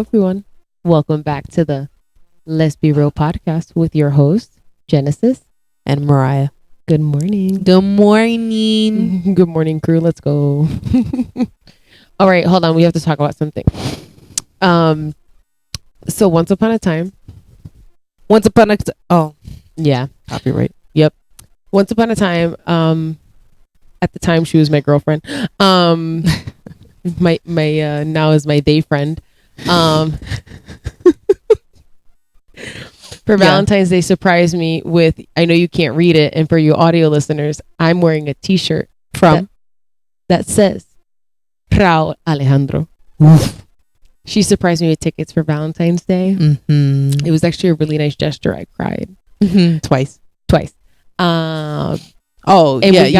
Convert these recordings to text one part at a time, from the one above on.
everyone. Welcome back to the Lesbi Real Podcast with your hosts, Genesis and Mariah. Good morning. Good morning. Good morning, crew. Let's go. All right, hold on. We have to talk about something. So once upon a time. Yeah. Copyright. Yep. Once upon a time, at the time she was my girlfriend. My now is my day friend. For Valentine's Day, surprised me with, I know you can't read it, and for you audio listeners, I'm wearing a t-shirt from that says Raul Alejandro. She surprised me with tickets for Valentine's Day. Mm-hmm. It was actually a really nice gesture. I cried. Mm-hmm. Twice. You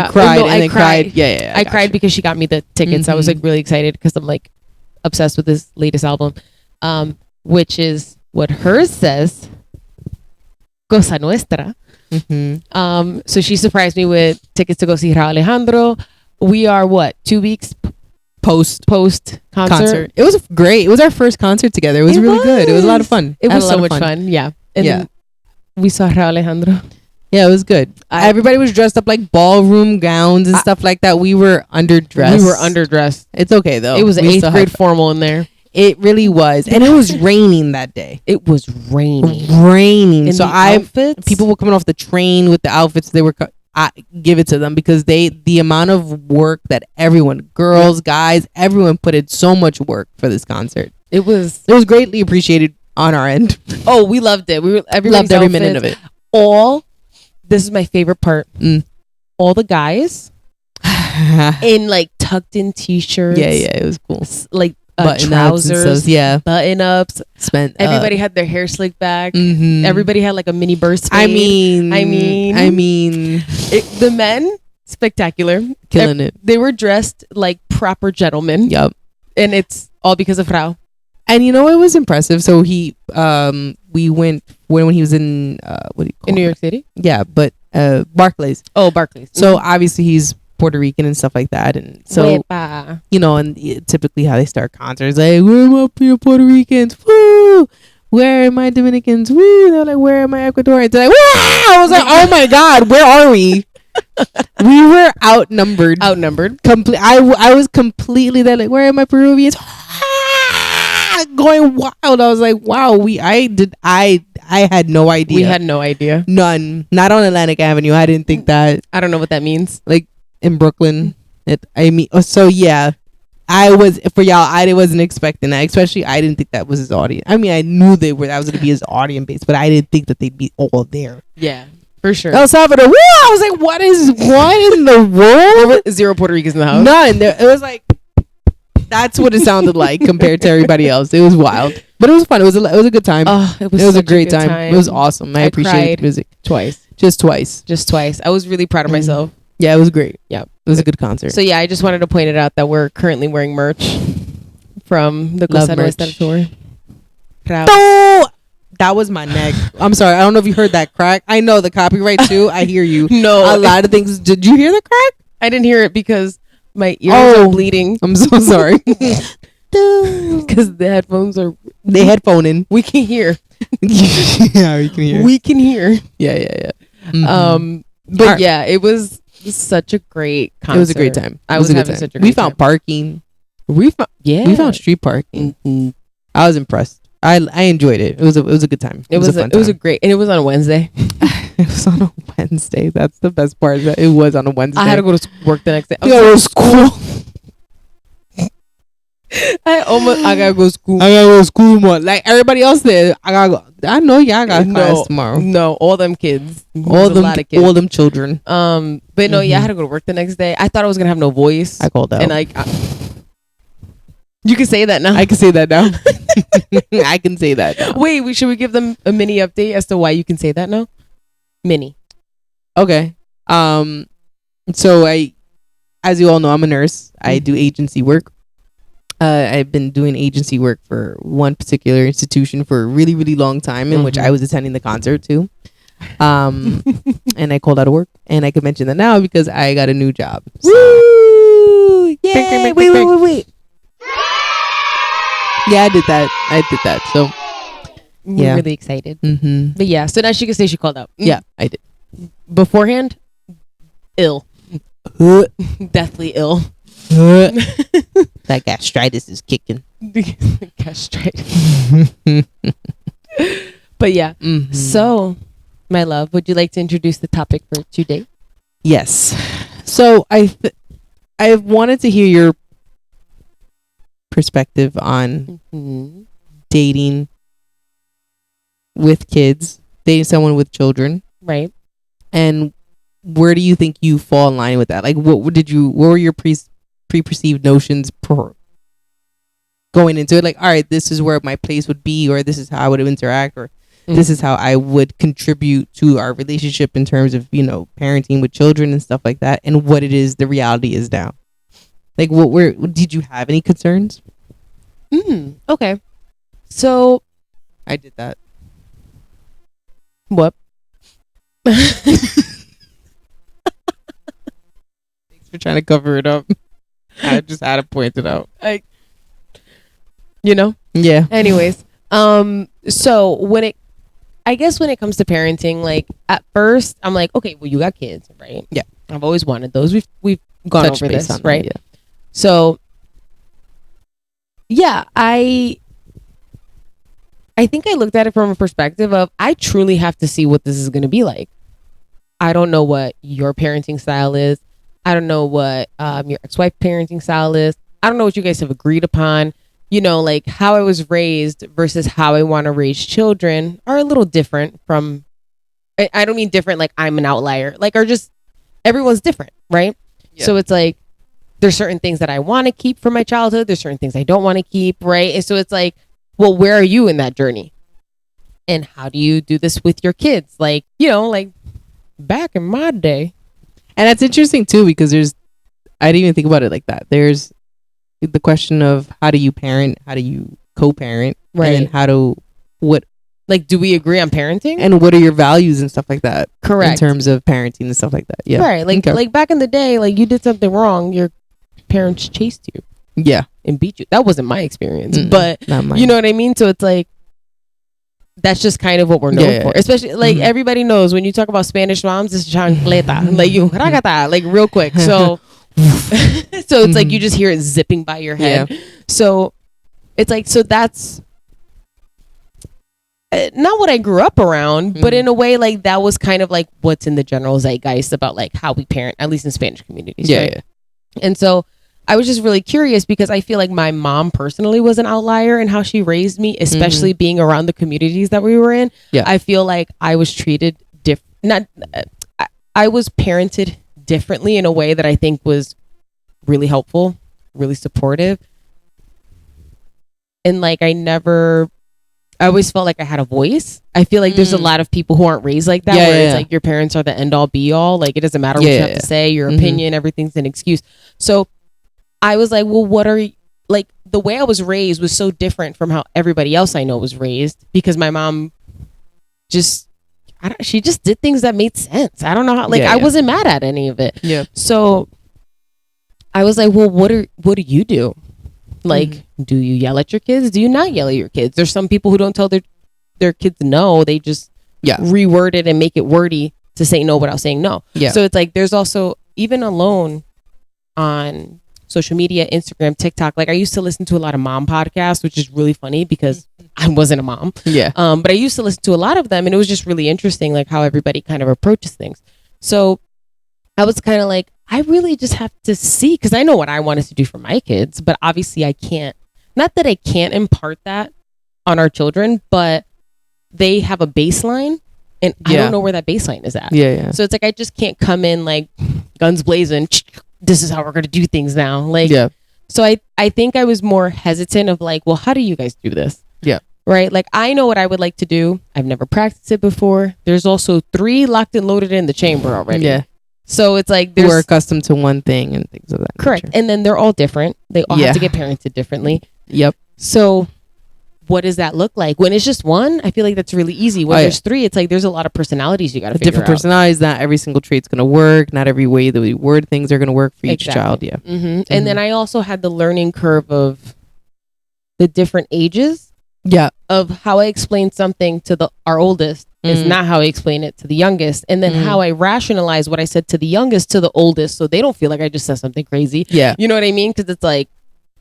cried and then cried. Yeah. I cried because she got me the tickets. I was like really excited because I'm like obsessed with this latest album, which is what hers says, Cosa Nuestra. Mm-hmm. So she surprised me with tickets to go see Raul Alejandro. We are 2 weeks post concert. It was great. It was our first concert together. It was really good. It was a lot of fun. It was so much fun. Yeah. And then we saw Raul Alejandro. Yeah, it was good. Everybody was dressed up like ballroom gowns and stuff like that. We were underdressed. It's okay though. It was an 8th grade formal in there. It really was. And it was raining that day. It was raining. And so people were coming off the train with the outfits. They were, I give it to them because the amount of work that everyone, girls, guys, everyone put in so much work for this concert. It was greatly appreciated on our end. Oh, we loved it. Everybody loved every minute of it. This is my favorite part. All the guys in like tucked in t-shirts. Yeah, it was cool. Like trousers, button ups. Everybody had their hair slicked back. Mm-hmm. Everybody had like a mini burst fade. I mean, the men spectacular, killing it. They were dressed like proper gentlemen. Yep, and it's all because of Rao. And you know it was impressive. So we went when he was in in New York City. Yeah, but Barclays. Oh, Barclays. So obviously he's Puerto Rican and stuff like that, and so and typically how they start concerts like, where are my Puerto Ricans? Woo! Where are my Dominicans? Woo! They're like, where are my Ecuadorians? They're like, wow! I was like, oh my god, where are we? We were outnumbered. I was completely there. Like, where are my Peruvians? Going wild. I was like, wow. I had no idea. We had no idea. None. Not on Atlantic Avenue. I didn't think that. I don't know what that means. Like in Brooklyn. So yeah. I wasn't expecting that. Especially I didn't think that was his audience. I mean, I knew that was going to be his audience base, but I didn't think that they'd be all there. Yeah. For sure. El Salvador. Woo! I was like, what in the world? 0 Puerto Ricans in the house. None. It was like, that's what it sounded like compared to everybody else. It was wild, but it was fun. It was a good time. Oh, it was a great time. It was awesome. I appreciated the music just twice. I was really proud of myself. Yeah, it was great. Yeah, it was a good concert. So yeah, I just wanted to point it out that we're currently wearing merch from the Cosa Nuestra tour. Oh, that was my neck. I'm sorry. I don't know if you heard that crack. I know the copyright too. I hear you. No, a lot of things. Did you hear the crack? I didn't hear it because my ears are bleeding. I'm so sorry. Because the headphones are... They headphoning. We can hear. Yeah, we can hear. We can hear. Yeah. Mm-hmm. But yeah, it was such a great concert. It was a great time. I was having such a great time. We found parking. We found street parking. Mm-hmm. I was impressed. I enjoyed it. It was a good time. It was a fun time. It was a great... And it was on a Wednesday. It was on a Wednesday. That's the best part. That it was on a Wednesday. I had to go to work the next day. Go to school. I gotta go to school. I gotta go to school more. Like everybody else there. I gotta go. I know y'all got class tomorrow. No, all them kids. All them children. But no, I had to go to work the next day. I thought I was gonna have no voice. I called out. And you can say that now. I can say that now. I can say that now. Wait, should we give them a mini update as to why you can say that now? Mini. Okay. So as you all know, I'm a nurse. I do agency work. I've been doing agency work for one particular institution for a really, really long time, in which I was attending the concert too. And I called out of work, and I could mention that now because I got a new job. So. Woo! Yay! Wait. Yeah, I did that. So we're really excited. Mm-hmm. But yeah, so now she can say she called out. Yeah, I did. Beforehand, ill. Deathly ill. That gastritis is kicking. Gastritis. But yeah. Mm-hmm. So, my love, would you like to introduce the topic for today? Yes. So I wanted to hear your perspective on dating with kids, dating someone with children, right? And where do you think you fall in line with that? Like, what were your preconceived notions going into it? Like, all right, this is where my place would be, or this is how I would interact, or this is how I would contribute to our relationship in terms of, parenting with children and stuff like that, and what it is, the reality is now. Like, did you have any concerns? Okay. So I did that. What? Thanks for trying to cover it up. I just had to point it out. Yeah. Anyways, so when it comes to parenting, like at first I'm like, okay, well, you got kids, right? Yeah. I've always wanted those. We've gone over this, right? Yeah. So yeah, I think I looked at it from a perspective of I truly have to see what this is going to be like. I don't know what your parenting style is. I don't know what your ex-wife parenting style is. I don't know what you guys have agreed upon. Like how I was raised versus how I want to raise children are a little different from, I don't mean different like I'm an outlier, like are just, everyone's different, right? Yeah. So it's like, there's certain things that I want to keep from my childhood. There's certain things I don't want to keep, right? And so it's like, well, where are you in that journey? And how do you do this with your kids? Like, like back in my day. And that's interesting too, because I didn't even think about it like that. There's the question of how do you parent, how do you co-parent, right? And then do we agree on parenting? And what are your values and stuff like that? Correct. In terms of parenting and stuff like that. Yeah. Right. Like back in the day, like you did something wrong, your parents chased you. Yeah. And beat you. That wasn't my experience, but you know what I mean? So it's like, that's just kind of what we're known for. Especially like everybody knows when you talk about Spanish moms, it's chancleta. Like you ragata, like real quick. So it's like you just hear it zipping by your head. Yeah. So it's like, so that's not what I grew up around, but in a way, like that was kind of like what's in the general zeitgeist about like how we parent, at least in Spanish communities. Yeah, right? Yeah. And so I was just really curious because I feel like my mom personally was an outlier in how she raised me, especially being around the communities that we were in. Yeah. I feel like I was treated I was parented differently in a way that I think was really helpful, really supportive. And like I always felt like I had a voice. I feel like there's a lot of people who aren't raised like that, where it's like your parents are the end all be all. Like it doesn't matter what you have to say, your opinion, everything's an excuse. So I was like, well, what are you, like the way I was raised was so different from how everybody else I know was raised, because my mom she just did things that made sense. I don't know how, like I wasn't mad at any of it. Yeah. So I was like, well, what do you do? Like, do you yell at your kids? Do you not yell at your kids? There's some people who don't tell their kids no. They just reword it and make it wordy to say no without saying no. Yeah. So it's like, there's also, even alone on social media, Instagram, TikTok, like I used to listen to a lot of mom podcasts, which is really funny because I wasn't a mom. Yeah. But I used to listen to a lot of them, and it was just really interesting, like how everybody kind of approaches things. So I was kind of like, I really just have to see, because I know what I wanted to do for my kids, but obviously I can't, not that I can't impart that on our children, but they have a baseline and I don't know where that baseline is at. Yeah. So it's like, I just can't come in like guns blazing. This is how we're going to do things now. Like, so I think I was more hesitant of like, well, how do you guys do this? Yeah. Right. Like, I know what I would like to do. I've never practiced it before. There's also 3 locked and loaded in the chamber already. Yeah. So it's like, we're accustomed to one thing and things of that correct nature. And then they're all different. They all have to get parented differently. Yep. So what does that look like? When it's just one, I feel like that's really easy. When there's 3, it's like there's a lot of personalities you got to figure out. Different personalities. Not every single trait's going to work. Not every way that we word things are going to work for each child. Yeah. And then I also had the learning curve of the different ages of how I explain something to our oldest is not how I explain it to the youngest. And then how I rationalize what I said to the youngest to the oldest, so they don't feel like I just said something crazy. Yeah. You know what I mean? Because it's like,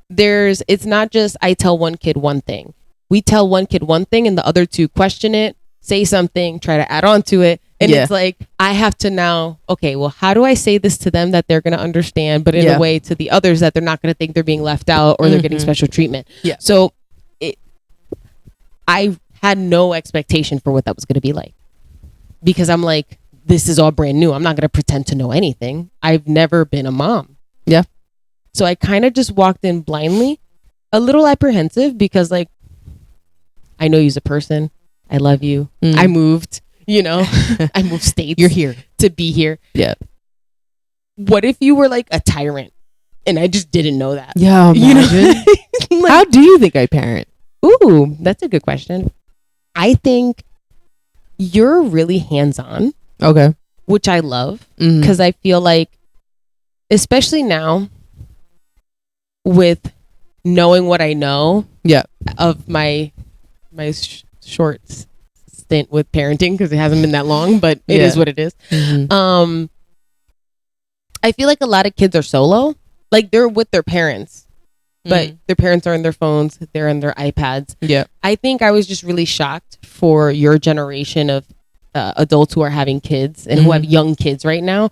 it's not just I tell one kid one thing. We tell one kid one thing and the other two question it, say something, try to add on to it. And it's like, I have to now, okay, well, how do I say this to them that they're going to understand, but in a way to the others that they're not going to think they're being left out or they're getting special treatment. Yeah. So I had no expectation for what that was going to be like, because I'm like, this is all brand new. I'm not going to pretend to know anything. I've never been a mom. Yeah. So I kind of just walked in blindly, a little apprehensive, because like, I know you as a person. I love you. I moved, I moved states. You're here to be here. Yeah. What if you were like a tyrant and I just didn't know that? Yeah. Imagine. Like, how do you think I parent? Ooh, that's a good question. I think you're really hands-on. Okay. Which I love, because I feel like, especially now with knowing what I know of my short stint with parenting, because it hasn't been that long, but it is what it is. I feel like a lot of kids are solo, like they're with their parents, but their parents are on their phones, they're on their iPads. Yeah. I think I was just really shocked for your generation of adults who are having kids and who have young kids right now,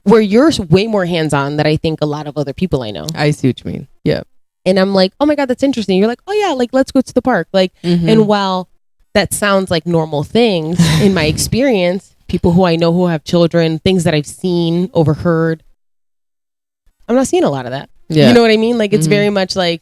where you're way more hands-on than I think a lot of other people I know. I see what you mean. Yeah. And I'm like, oh my God, that's interesting. You're like, oh yeah, like let's go to the park. Like, and while that sounds like normal things in my experience, people who I know who have children, things that I've seen, overheard, I'm not seeing a lot of that. Yeah. You know what I mean? Like, it's very much like,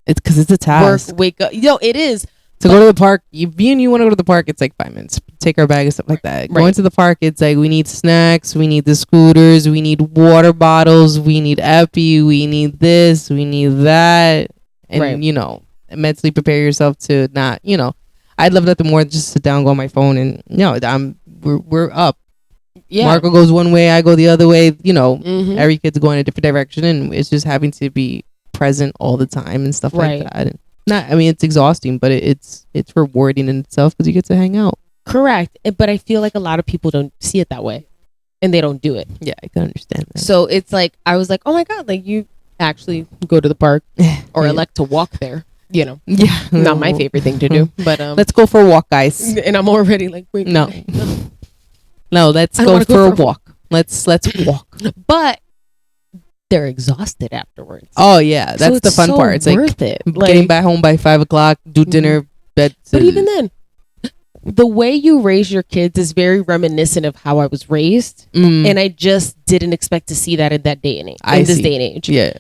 it's because it's a task. Work, wake up. It is. To go to the park, me and you want to go to the park, it's like 5 minutes. Take our bag and stuff like that. Right. Going to the park, it's like, we need snacks, we need the scooters, we need water bottles, we need Epi, we need this, we need that. And, mentally prepare yourself to not, I'd love nothing more than just sit down, go on my phone, and, we're up. Yeah. Marco goes one way, I go the other way, every kid's going a different direction, and it's just having to be present all the time and stuff like that. And it's exhausting, but it's rewarding in itself because you get to hang out. Correct. But I feel like a lot of people don't see it that way and they don't do it. Yeah, I can understand that. So it's like, I was like, oh my God, like you actually go to the park or elect to walk there, Yeah. Not my favorite thing to do, but let's go for a walk, guys. And I'm already like, wait. No, let's go for a walk. Let's walk. But they're exhausted afterwards. Oh yeah, that's the fun part. It's worth it. Getting back home by 5:00, do dinner, bed. But even then, the way you raise your kids is very reminiscent of how I was raised, and I just didn't expect to see that in that day and age. This day and age, yeah,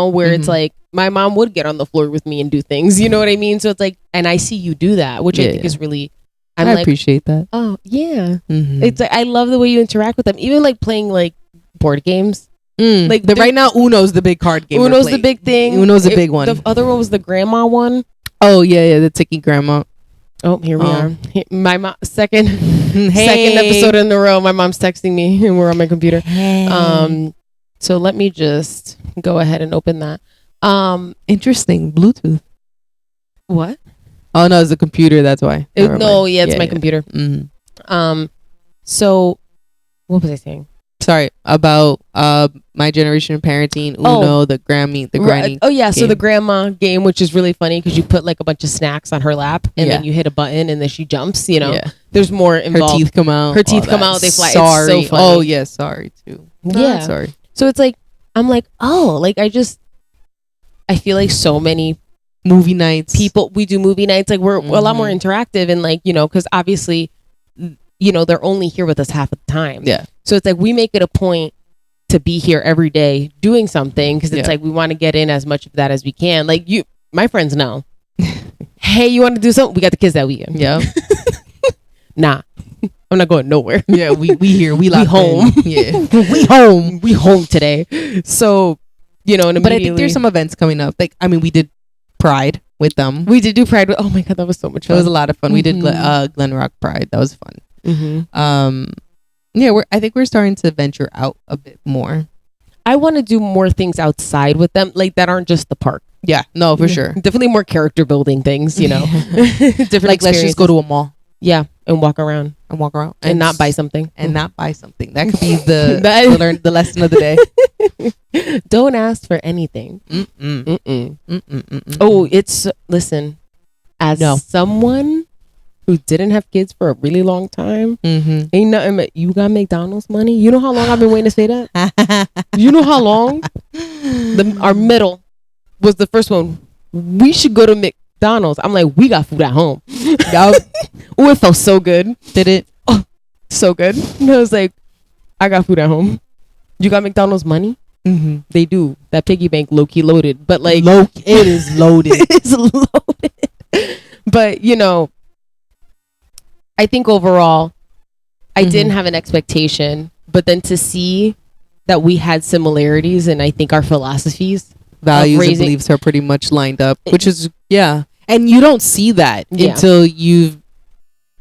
where it's like my mom would get on the floor with me and do things. You know what I mean? So it's like, and I see you do that, which I think is really. I appreciate that. Oh yeah, it's like I love the way you interact with them, even like playing like board games. Like right now, Uno's the big card game. Uno's the big thing. Uno's the big one. The other one was the grandma one. Oh yeah, the ticky grandma. Oh, here we are. My mom, second episode in a row. My mom's texting me, and we're on my computer. Hey. So let me just go ahead and open that. Interesting. Bluetooth. What? Oh no, it's the computer. That's why. It's my computer. So, what was I saying? Sorry, about my generation of parenting. Uno, the granny. Oh yeah, so the grandma game, which is really funny because you put like a bunch of snacks on her lap and then you hit a button and then she jumps. There's more involved. Her teeth come out. They fly. Sorry. It's so funny. Oh yeah, sorry too. Yeah, sorry. So it's like I'm like, I feel like so many movie nights. We do movie nights. Like we're a lot more interactive and like because obviously. They're only here with us half of the time. Yeah. So it's like we make it a point to be here every day doing something because it's like we want to get in as much of that as we can. Like my friends know. Hey, you want to do something? We got the kids that weekend. Yeah. Nah, I'm not going nowhere. Yeah, we here. We home. Yeah. We home today. So but I think there's some events coming up. Like we did Pride with them. We did do Pride. Oh my God, that was so much fun. It was a lot of fun. We did Glen Rock Pride. That was fun. I think we're starting to venture out a bit more. I want to do more things outside with them, like that aren't just the park. Yeah, no, for sure. Definitely more character building things, different like let's just go to a mall. Yeah, and walk around and not buy something. That could be the lesson of the day. Don't ask for anything. Oh, listen, as someone who didn't have kids for a really long time, ain't nothing but you got McDonald's money. You know how long I've been waiting to say that? You know how long? Our middle was the first one. We should go to McDonald's. I'm like, we got food at home. Oh, it felt so good. Did it? Oh, so good. And I was like, I got food at home. You got McDonald's money? They do. That piggy bank low-key loaded. But like, it is loaded. It's loaded. But I think overall, I didn't have an expectation, but then to see that we had similarities, and I think our philosophies, values and beliefs are pretty much lined up, which is and you don't see that until you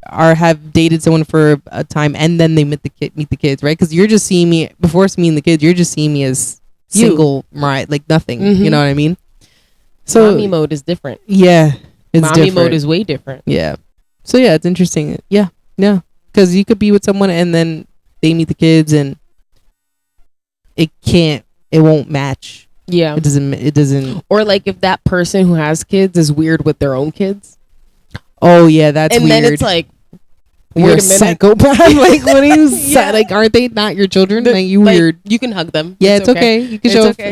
have dated someone for a time, and then they meet the kids, right? Because you're just seeing me before meeting the kids. You're just seeing me as single, right? Like nothing. You know what I mean? So mommy mode is different. Yeah, mommy mode is way different. Yeah. So it's interesting. Yeah. Because you could be with someone and then they meet the kids and it won't match. Yeah. It doesn't. Or like if that person who has kids is weird with their own kids. Oh yeah, that's and weird. And then it's like, you're a psychopath. Like what are you like, aren't they not your children? Like you weird. You can hug them. Yeah, it's okay. You can show okay.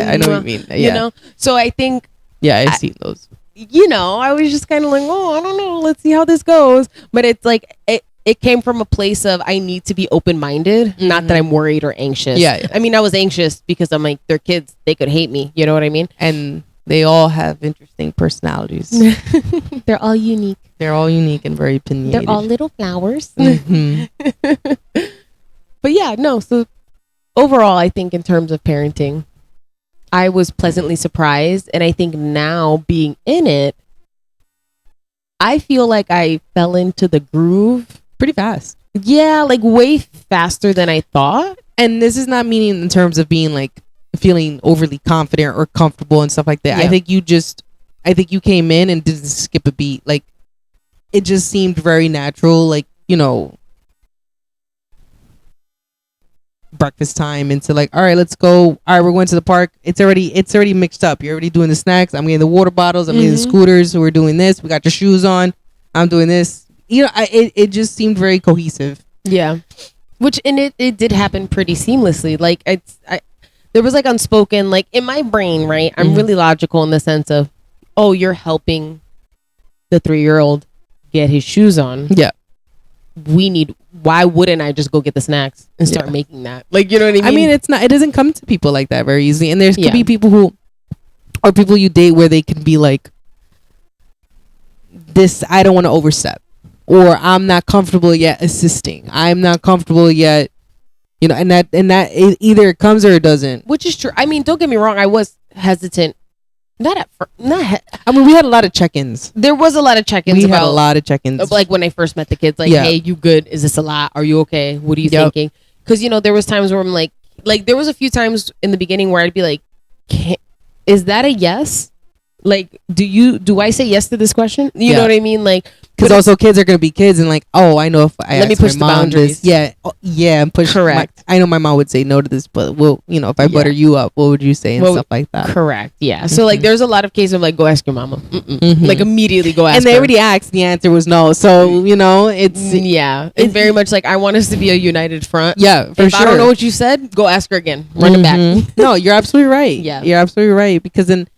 I know what you mean. Yeah. You know? So I think I've seen those. I was just kind of like, I don't know, let's see how this goes. But it's like it came from a place of I need to be open-minded, not that I'm worried or anxious. Yeah. I mean, I was anxious because I'm like, they're kids, they could hate me. You know what I mean? And they all have interesting personalities. They're all unique. They're all unique and very opinionated. They're all little flowers. But so overall, I think in terms of parenting, I was pleasantly surprised. And I think now being in it, I feel like I fell into the groove pretty fast. Yeah, like way faster than I thought. And this is not meaning in terms of being like feeling overly confident or comfortable and stuff like that. Yeah. I think you came in and didn't skip a beat. Like it just seemed very natural. Like, breakfast time into like, all right, let's go. All right, we're going to the park. It's already mixed up. You're already doing the snacks. I'm getting the water bottles. I'm getting the scooters. So we're doing this. We got your shoes on. I'm doing this. It just seemed very cohesive. Yeah, and it did happen pretty seamlessly. Like there was like unspoken, like in my brain, right? I'm really logical in the sense of, oh, you're helping the 3-year-old get his shoes on. Yeah. Why wouldn't I just go get the snacks and start making that? Like, you know what I mean? I mean, it doesn't come to people like that very easily. And there's could be people people you date where they can be like, this, I don't want to overstep. Or I'm not comfortable yet assisting. I'm not comfortable yet, and that it either comes or it doesn't. Which is true. I mean, don't get me wrong. I was hesitant. I mean, we had a lot of check-ins. There was a lot of check-ins. We had a lot of check-ins. Like when I first met the kids, like, hey, you good? Is this a lot? Are you okay? What are you thinking? Because, there was times where I'm like there was a few times in the beginning where I'd be like, is that a yes? Like, do I say yes to this question? You know what I mean? Like, because also kids are going to be kids and like, oh, I know if I let me push the boundaries. This, and push. Correct. I know my mom would say no to this, but if I butter you up, what would you say and stuff like that? Correct. Yeah. So like, there's a lot of cases of like, go ask your mama. Like immediately go ask. And they already asked. The answer was no. So it's it's very much like I want us to be a united front. Yeah, for if sure. I don't know what you said, go ask her again. Run it back. No, you're absolutely right. Yeah, you're absolutely right because then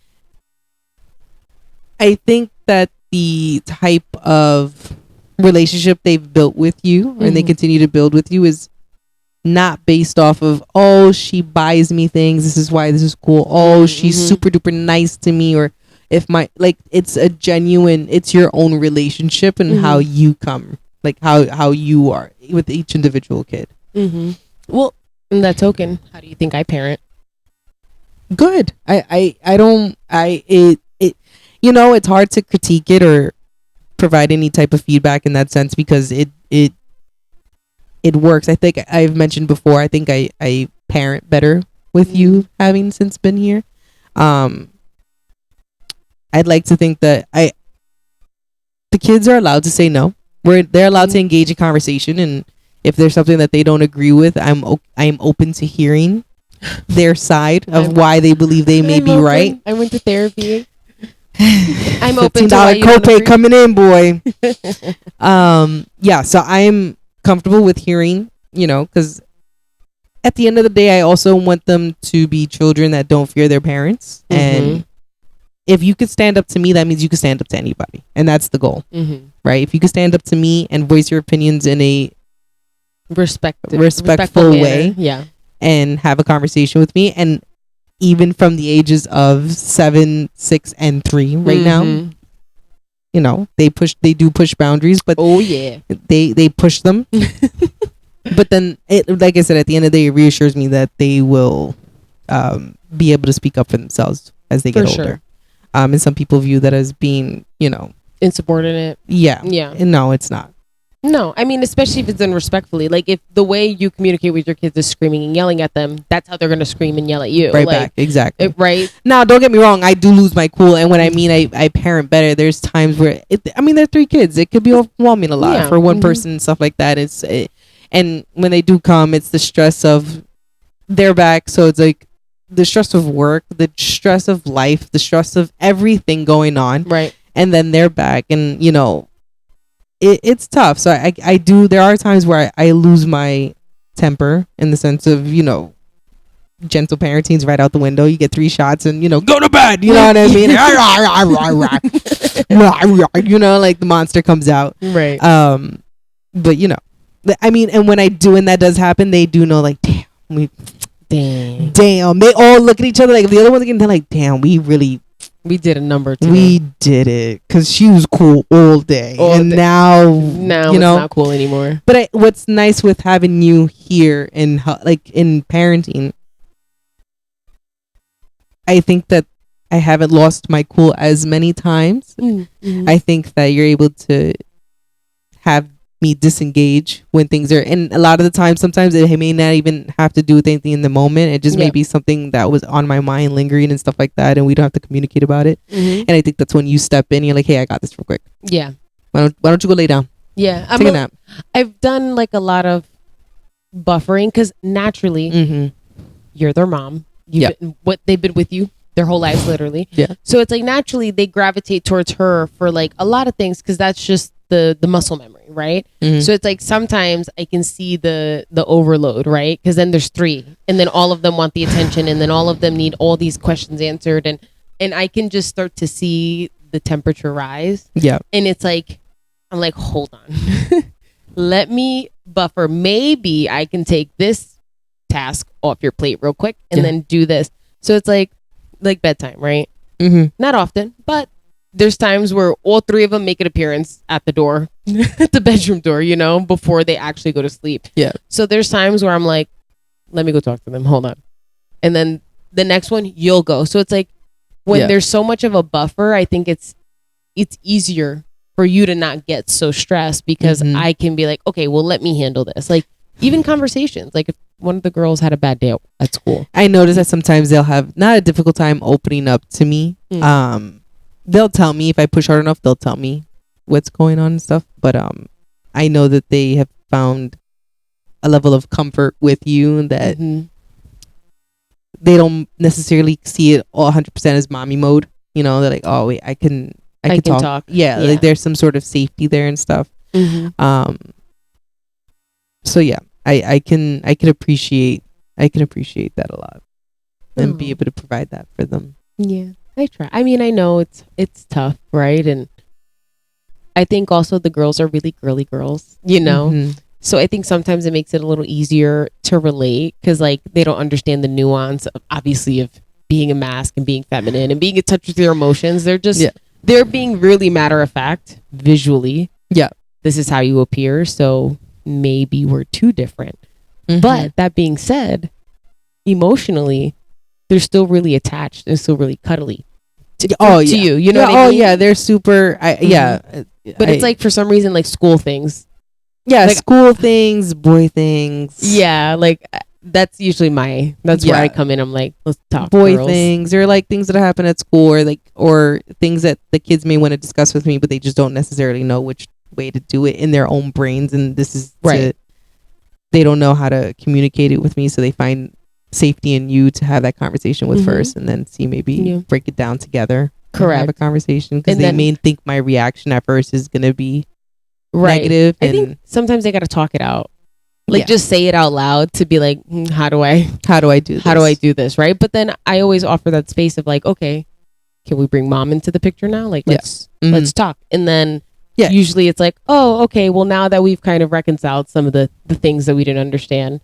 I think that the type of relationship they've built with you and they continue to build with you is not based off of, oh, she buys me things, this is why this is cool, oh, she's super duper nice to me, or if it's a genuine, it's your own relationship and how you come, like how you are with each individual kid. Well, in that token, how do you think I parent? Good. It's hard to critique it or provide any type of feedback in that sense because it works. I think I've mentioned before, I think I parent better with you having since been here. I'd like to think that the kids are allowed to say no. They're allowed to engage in conversation, and if there's something that they don't agree with, I'm open to hearing their side of why they believe they may be right. I went to therapy. I'm open to $15 copay coming in, boy. Yeah, so I'm comfortable with hearing, because at the end of the day, I also want them to be children that don't fear their parents. And if you could stand up to me, that means you could stand up to anybody. And that's the goal, right? If you could stand up to me and voice your opinions in a respectful way, and have a conversation with me, and even from the ages of 7, 6, and 3 right now, they do push boundaries, but they push them. But then like I said, at the end of the day, it reassures me that they will be able to speak up for themselves as they get older. And some people view that as being, insubordinate. Yeah. And no, it's not. No, I mean, especially if it's done respectfully. Like, if the way you communicate with your kids is screaming and yelling at them, that's how they're going to scream and yell at you. Right back. Exactly. Right? Now, don't get me wrong. I do lose my cool. And when I mean I parent better, there's times where, they're 3 kids. It could be overwhelming a lot for one person and stuff like that. And when they do come, it's the stress of their back. So it's like the stress of work, the stress of life, the stress of everything going on. Right. And then they're back. And, it's tough. So I do. There are times where I lose my temper in the sense of, gentle parenting's right out the window. You get 3 shots and, go to bed. You know what I mean? Like the monster comes out. Right. But, and when that does happen, they do know, like, damn. They all look at each other like, the other one's again, they're like, damn, we did a number today. We did it because she was cool all day. Now it's not cool anymore. But what's nice with having you here in parenting, I think that I haven't lost my cool as many times. I think that you're able to have me disengage when things are, and a lot of the time, sometimes it may not even have to do with anything in the moment. It just may be something that was on my mind lingering and stuff like that, and we don't have to communicate about it. And I think that's when you step in. You're like, hey, I got this real quick. Yeah. Why don't you go lay down? Yeah. Take a nap. I've done like a lot of buffering because naturally you're their mom. They've been with you their whole lives, literally. So it's like naturally they gravitate towards her for like a lot of things because that's just the muscle memory, right? So it's like sometimes I can see the overload, right? Because then there's 3 and then all of them want the attention and then all of them need all these questions answered, and I can just start to see the temperature rise. And it's like I'm like, hold on. Let me buffer. Maybe I can take this task off your plate real quick and then do this. So it's like bedtime, right? Not often, but there's times where all 3 of them make an appearance at the door, at the bedroom door, before they actually go to sleep. So there's times where I'm like, let me go talk to them. Hold on. And then the next one, you'll go. So it's like when there's so much of a buffer, I think it's easier for you to not get so stressed because I can be like, okay, well, let me handle this. Like even conversations, like if one of the girls had a bad day at school. I notice that sometimes they'll have not a difficult time opening up to me. They'll tell me if I push hard enough, they'll tell me what's going on and stuff. But I know that they have found a level of comfort with you that they don't necessarily see it all 100% as mommy mode. They're like, oh wait, I can talk. Yeah, like there's some sort of safety there and stuff. So yeah, I can appreciate that a lot and be able to provide that for them. Yeah. I try. I mean, I know it's tough, right? And I think also the girls are really girly girls, So I think sometimes it makes it a little easier to relate because like they don't understand the nuance of obviously of being a mask and being feminine and being in touch with your emotions. They're just they're being really matter of fact visually. This is how you appear. So maybe we're too different. But that being said, emotionally, they're still really attached and still really cuddly to you. You know what I mean? Yeah, they're super. But it's like for some reason, like school things. Yeah, like, school things, boy things. Yeah, like that's usually where I come in. I'm like, let's talk boy girls. Things or like things that happen at school, or things that the kids may want to discuss with me, but they just don't necessarily know which way to do it in their own brains, and this is right. They don't know how to communicate it with me, so they find safety in you to have that conversation with first, and then see maybe break it down together. Correct. Have a conversation, because they may think my reaction at first is gonna be negative. I think sometimes they gotta talk it out. Like just say it out loud to be like, how do I do this, right? But then I always offer that space of like, okay, can we bring mom into the picture now? Like let's talk. And then usually it's like, oh, okay, well now that we've kind of reconciled some of the things that we didn't understand,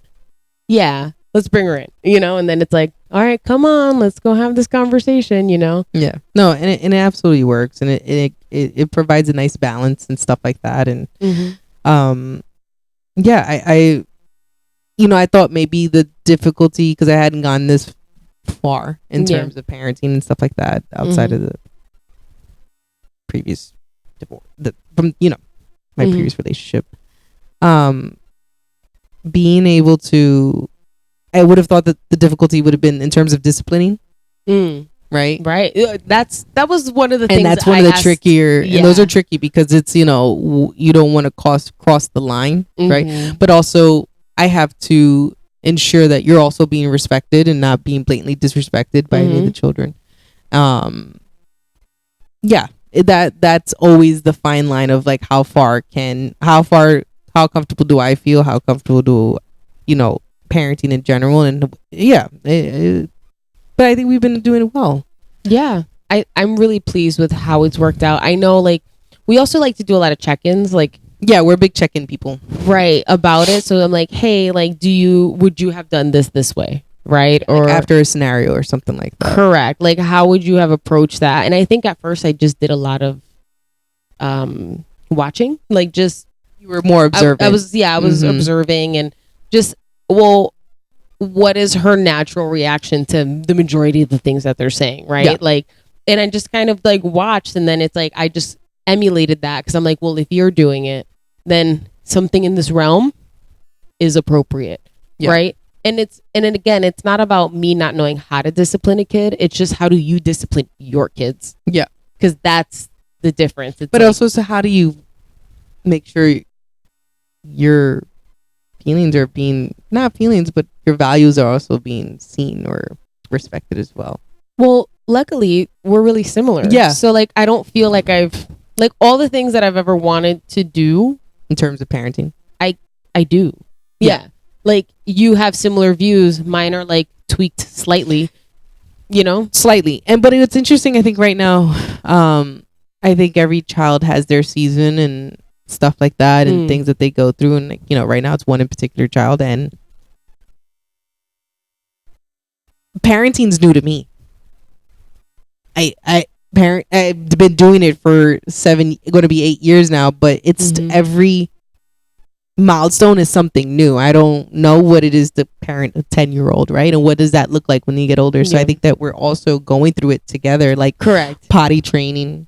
let's bring her in, and then it's like, all right, come on, let's go have this conversation, No, and it absolutely works, and it provides a nice balance and stuff like that. And I thought maybe the difficulty, because I hadn't gone this far in terms of parenting and stuff like that outside of the previous divorce, my previous relationship. Being able to, I would have thought that the difficulty would have been in terms of disciplining. Right. That was one of the things, and that's one of the trickier. And those are tricky because it's you don't want to cross the line, right? But also, I have to ensure that you're also being respected and not being blatantly disrespected by any of the children. That's always the fine line of like how comfortable do I feel? How comfortable do parenting in general? And but I think we've been doing it well. Yeah. I'm really pleased with how it's worked out. I know, like, we also like to do a lot of check-ins. Like, we're big check-in people. Right. About it. So I'm like, hey, like, would you have done this way? Right. Or like after a scenario or something like that. Correct. Like, how would you have approached that? And I think at first I just did a lot of watching. Like, just. You were more observant. I was observing and just, what is her natural reaction to the majority of the things that they're saying, right? Yeah. Like, and I just kind of like watched, and then it's like I just emulated that, because I'm like, well, if you're doing it, then something in this realm is appropriate, right? And again, it's not about me not knowing how to discipline a kid. It's just, how do you discipline your kids? Yeah, because that's the difference. It's but like, also, so how do you make sure your feelings are being, not feelings, but your values are also being seen or respected as well? Well, luckily we're really similar. Yeah. So like, I don't feel like I've, like, all the things that I've ever wanted to do in terms of parenting, I do. Yeah. Like, you have similar views. Mine are like tweaked slightly, slightly. But it's interesting. I think right now, I think every child has their season and stuff like that, and things that they go through, and right now it's one in particular child, and parenting's new to me. I've been doing it for going to be 8 years now, but it's every milestone is something new. I don't know what it is to parent a 10-year-old, right? And what does that look like when you get older? So I think that we're also going through it together, like correct potty training.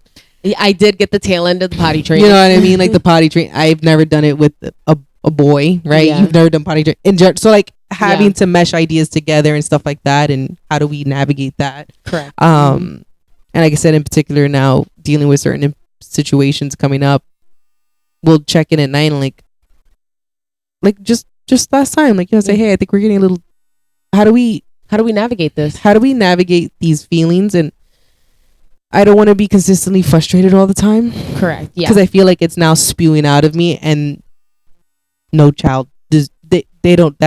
I did get the tail end of the potty training. You know what I mean? Like the potty train. I've never done it with a boy, right? Yeah. You've never done potty training. So like having to mesh ideas together and stuff like that, and how do we navigate that? Correct. And like I said, in particular now, dealing with certain situations coming up, we'll check in at night and like just last time, like, say, hey, I think we're getting a little, how do we navigate this? How do we navigate these feelings? And I don't want to be consistently frustrated all the time. Correct. Yeah. Because I feel like it's now spewing out of me, and no child does. They don't.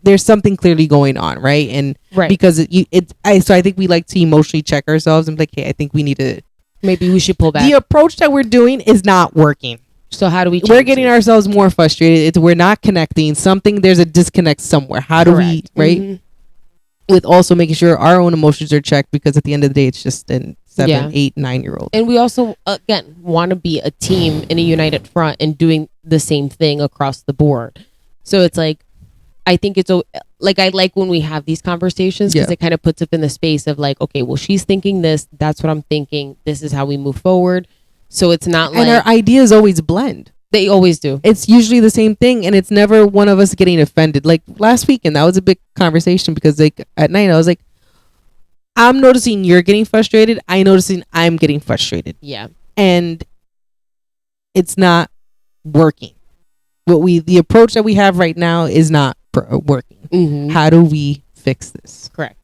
There's something clearly going on, right? And because so I think we like to emotionally check ourselves and be like, hey, I think we need to. Maybe we should pull back. The approach that we're doing is not working. So how do we? We're getting ourselves more frustrated. We're not connecting. There's a disconnect somewhere. How do we? Right. With also making sure our own emotions are checked, because at the end of the day, it's just an 7, 8, 9-year-old. And we also, again, want to be a team in a united front and doing the same thing across the board. So it's like, I think it's like, I like when we have these conversations, because it kind of puts us in the space of like, okay, well, she's thinking this, that's what I'm thinking, this is how we move forward. So it's not like, and our ideas always blend. They always do. It's usually the same thing, and it's never one of us getting offended. Like last weekend, that was a big conversation because like at night I was like, I'm noticing you're getting frustrated. I'm getting frustrated. Yeah. And it's not working. The approach that we have right now is not working. Mm-hmm. How do we fix this? Correct.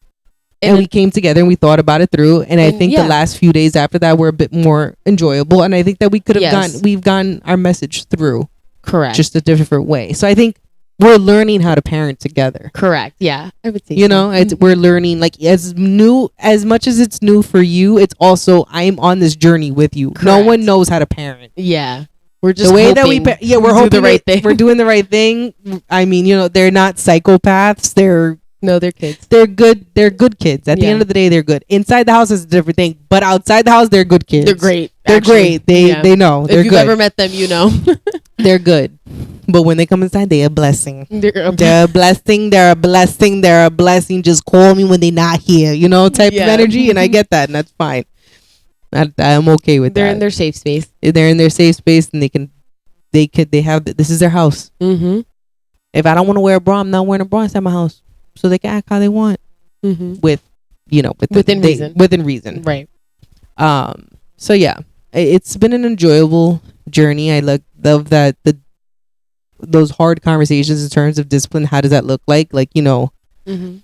And we came together and we thought about it through. And I think the last few days after that were a bit more enjoyable. And I think that we could have we've gotten our message through. Correct. Just a different way. So I think we're learning how to parent together. Correct. Yeah. I would say we're learning, like, as much as it's new for you, it's also, I'm on this journey with you. Correct. No one knows how to parent. Yeah. We're just the way that we're hoping the right thing. We're doing the right thing. I mean, they're not psychopaths. They're kids. They're good. They're good kids. At the end of the day, they're good. Inside the house is a different thing, but outside the house, they're good kids. They're great. They're great. They know. They're if you've ever met them, you know. They're good. But when they come inside, they're a blessing. They're a blessing. They're a blessing. They're a blessing. Just call me when they're not here, type of energy. And I get that, and that's fine. I'm okay with that. They're in their safe space. They're in their safe space, and they have this is their house. Mm-hmm. If I don't want to wear a bra, I'm not wearing a bra inside my house. So they can act how they want, within reason. Right. So yeah, it's been an enjoyable journey. I love that those hard conversations in terms of discipline. How does that look like? Mm-hmm.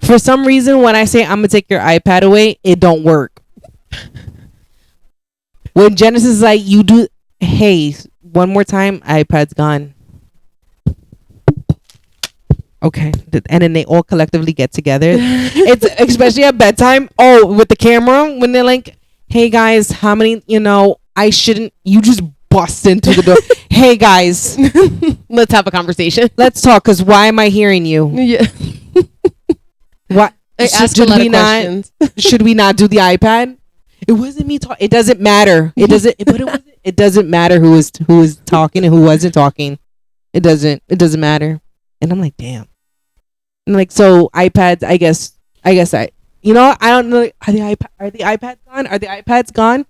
For some reason, when I say I'm gonna take your iPad away, it don't work. When Genesis is like, you do, hey, one more time, iPad's gone. Okay, and then they all collectively get together. It's especially at bedtime. Oh, with the camera, when they're like, "Hey guys, how many? I shouldn't." You just bust into the door. Hey guys, let's have a conversation. Let's talk. Cause why am I hearing you? Yeah. What? Should we not? Should we not do the iPad? It wasn't me talking. It doesn't matter. It doesn't. But it wasn't. It doesn't matter who was talking and who wasn't talking. It doesn't matter. And I'm like, damn. And like, so iPads, I guess I don't know. Are the iPads gone? Are the iPads gone?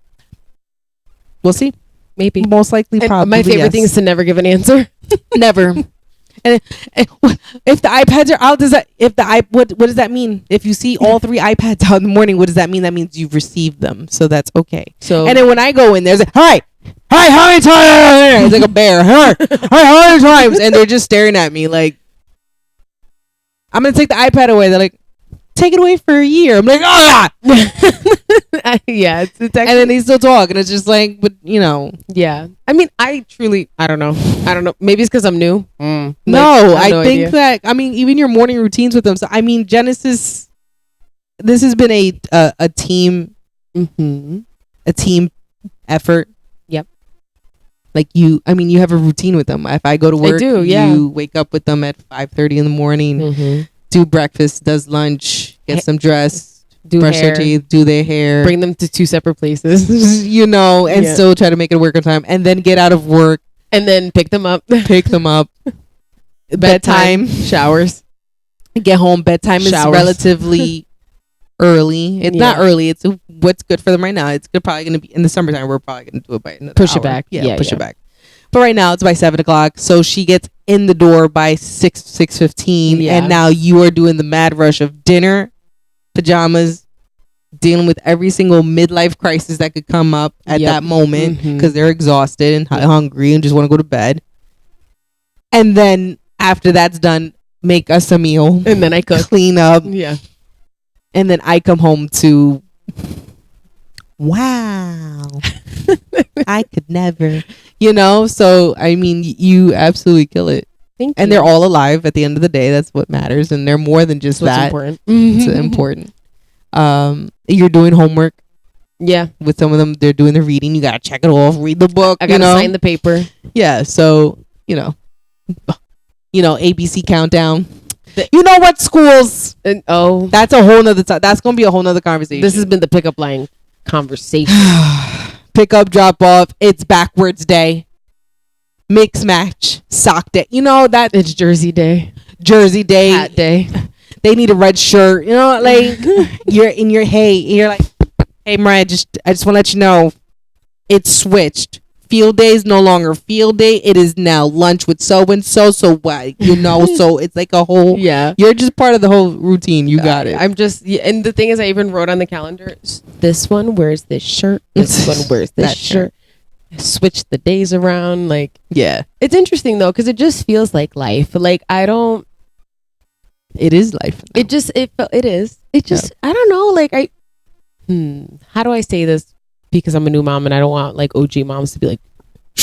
We'll see. Maybe. Most likely, probably. My favorite thing is to never give an answer. Never. And if the iPads are out, what does that mean? If you see all 3 iPads out in the morning, what does that mean? That means you've received them. So that's okay. So, and then when I go in, there's like, hi, how many times? It's like a bear. Hi, how many times? And they're just staring at me like, I'm going to take the iPad away. They're like, take it away for a year. I'm like, ah! Yeah. It's actually, and then they still talk. And it's just like, but Yeah. I mean, I don't know. Maybe it's because I'm new. No, I think that, even your morning routines with them. So, Genesis, this has been a team, a team effort. Yep. Like you have a routine with them. If I go to work, you wake up with them at 5:30 in the morning, do breakfast, does lunch, get some dress, brush their teeth, do their hair, bring them to 2 separate places, and still try to make it work on time, and then get out of work and then pick them up, bedtime, showers, get home. Bedtime is relatively early. It's not early. It's what's good for them right now. It's probably going to be in the summertime. We're probably going to do it by another push hour. It back. Push it back. But right now it's by 7:00. So she gets in the door by 6:15. And now you are doing the mad rush of dinner, pajamas, dealing with every single midlife crisis that could come up at that moment because they're exhausted and hungry and just want to go to bed. And then after that's done, make us a meal. And then I cook. Clean up. Yeah. And then I come home to, wow, I could never, So, you absolutely kill it. Thank you. And they're all alive at the end of the day. That's what matters. And they're more than just that. Important. It's important. You're doing homework. Yeah. With some of them, they're doing the reading. You got to check it off, read the book. I got to sign the paper. Yeah. So, ABC countdown. What schools? That's a whole nother time. That's going to be a whole nother conversation. This has been the pickup line conversation. Pick up, drop off. It's backwards day. Mix match. Sock day. That it's Jersey day. Hat day. They need a red shirt. You're in your you're like, hey Mariah, I just want to let you know it's switched. field day is no longer field day. It is now lunch with so and so. So what, so it's like a whole. Yeah, you're just part of the whole routine. You got it. I'm just, and the thing is, I even wrote on the calendar, this one wears this shirt. This one wears this shirt. Switch the days around. Like, yeah, it's interesting though, because it just feels like life. Like, I don't. It is life. Now. It is. It just. Yeah. I don't know. Like, how do I say this? Because I'm a new mom and I don't want like OG moms to be like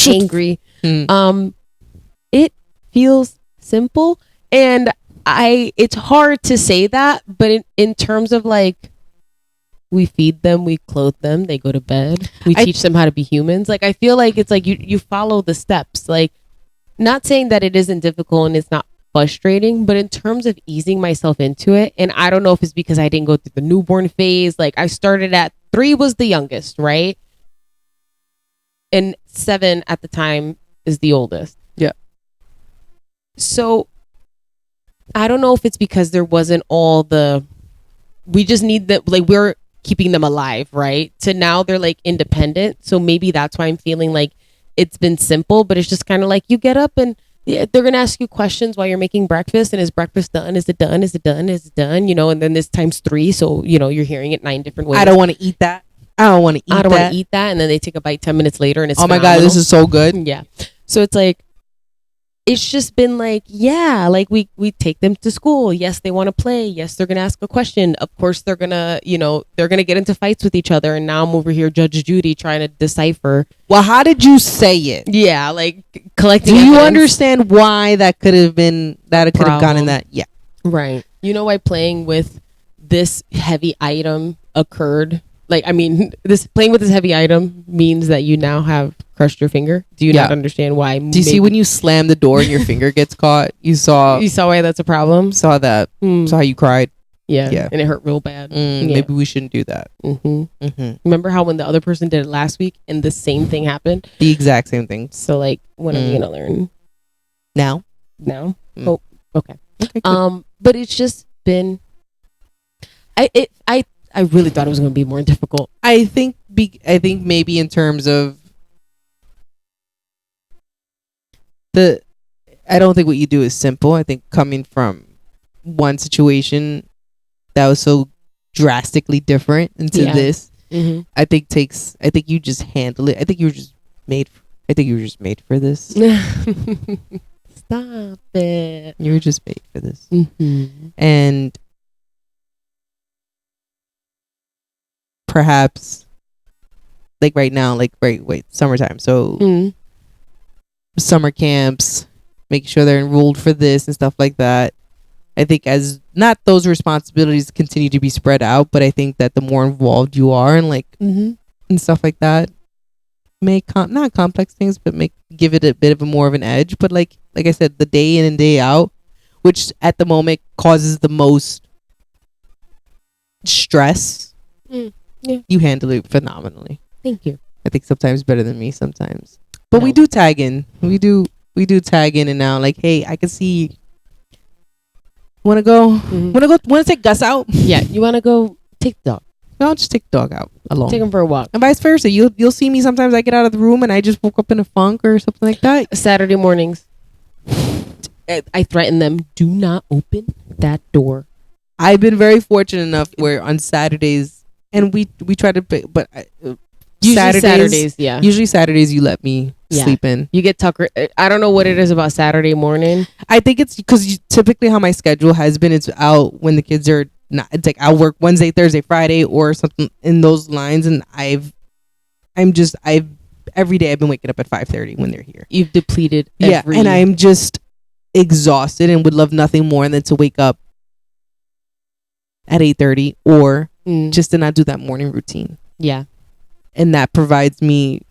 angry. It feels simple, and it's hard to say that, but in terms of like, we feed them, we clothe them, they go to bed, we teach them how to be humans. Like, I feel like it's like you follow the steps. Like, not saying that it isn't difficult and it's not frustrating, but in terms of easing myself into it, and I don't know if it's because I didn't go through the newborn phase. Like, I started at 3 was the youngest, right? And 7 at the time is the oldest. Yeah. So I don't know if it's because there wasn't we just need that, like, we're keeping them alive, right? So now they're like independent. So maybe that's why I'm feeling like it's been simple, but it's just kind of like you get up and they're going to ask you questions while you're making breakfast. And is breakfast done? Is it done? Is it done? Is it done? And then this times 3. So, you're hearing it 9 different ways. I don't want to eat that. I don't want to eat that. And then they take a bite 10 minutes later and it's oh my God, this is so good. Yeah. So it's like, it's just been like, yeah, like we take them to school. Yes, they want to play. Yes, they're going to ask a question. Of course, they're going to, they're going to get into fights with each other. And now I'm over here, Judge Judy, trying to decipher. Well, how did you say it? Yeah, like collecting. Do you understand why that could have gone in that? Yeah. Right. Why playing with this heavy item occurred? Like, I mean, playing with this heavy item means that you now have crushed your finger. Do you not understand why? Do you see when you slam the door and your finger gets caught? You saw why that's a problem? Saw that. Saw how you cried. Yeah. And it hurt real bad. Maybe we shouldn't do that. Remember how when the other person did it last week and the same thing happened? The exact same thing. So, like, when are we going to learn? Now? Oh, okay. But it's just been... I really thought it was going to be more difficult. I think maybe in terms of I don't think what you do is simple. I think coming from one situation that was so drastically different into this, I think you just handle it. I think you were just made for this. Stop it. You were just made for this. And perhaps like right now, like summertime, so summer camps, making sure they're enrolled for this and stuff like that. I think as not those responsibilities continue to be spread out, but I think that the more involved you are and like and stuff like that, make not complex things, but give it a bit of a more of an edge. But like I said, the day in and day out, which at the moment causes the most stress. Yeah. You handle it phenomenally. Thank you. I think sometimes better than me sometimes. But we do tag in. We do tag in and now, like, hey, I can see. Wanna go? Wanna take Gus out? Yeah, you wanna go take the dog? No, I'll just take the dog out alone. Take him for a walk. And vice versa. You'll see me sometimes I get out of the room and I just woke up in a funk or something like that. Saturday mornings. I threaten them, do not open that door. I've been very fortunate enough where on Saturdays, and we try to, but usually Saturdays, yeah. Usually Saturdays you let me sleep in. You get Tucker. I don't know what it is about Saturday morning. I think it's because typically how my schedule has been, it's out when the kids are not. It's like I'll work Wednesday, Thursday, Friday, or something in those lines, and every day I've been waking up at 5:30 when they're here. You've depleted. And I'm just exhausted and would love nothing more than to wake up at 8:30 or just to not do that morning routine. Yeah. And that provides me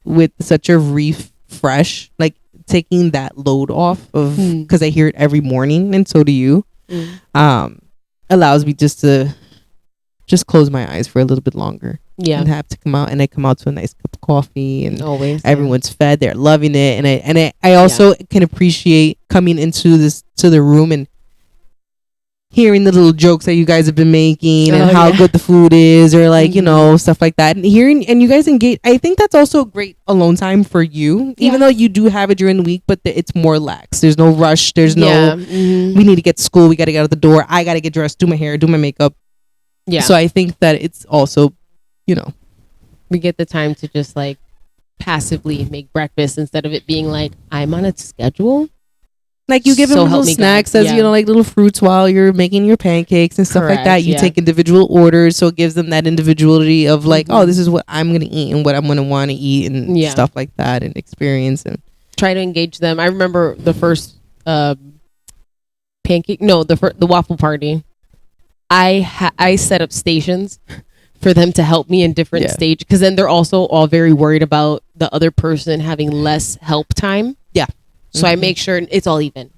with such a refresh, like taking that load off of, because I hear it every morning and so do you, allows me just to close my eyes for a little bit longer. Yeah. And have to come out, and I come out to a nice cup of coffee and always everyone's fed, they're loving it. And I also can appreciate coming into the room and hearing the little jokes that you guys have been making and how good the food is, or like, you know, stuff like that. And hearing, and you guys engage. I think that's also a great alone time for you, even though you do have it during the week, but it's more lax. There's no rush. There's no, we need to get to school. We got to get out the door. I got to get dressed, do my hair, do my makeup. Yeah. So I think that it's also, you know, we get the time to just like passively make breakfast instead of it being like, I'm on a schedule. Like you give them little snacks as, you know, like little fruits while you're making your pancakes and stuff like that. You take individual orders. So it gives them that individuality of like, oh, this is what I'm going to eat and what I'm going to want to eat and stuff like that, and experience and try to engage them. I remember the first the waffle party. I set up stations for them to help me in different stages, because then they're also all very worried about the other person having less help time. Yeah. So I make sure it's all even.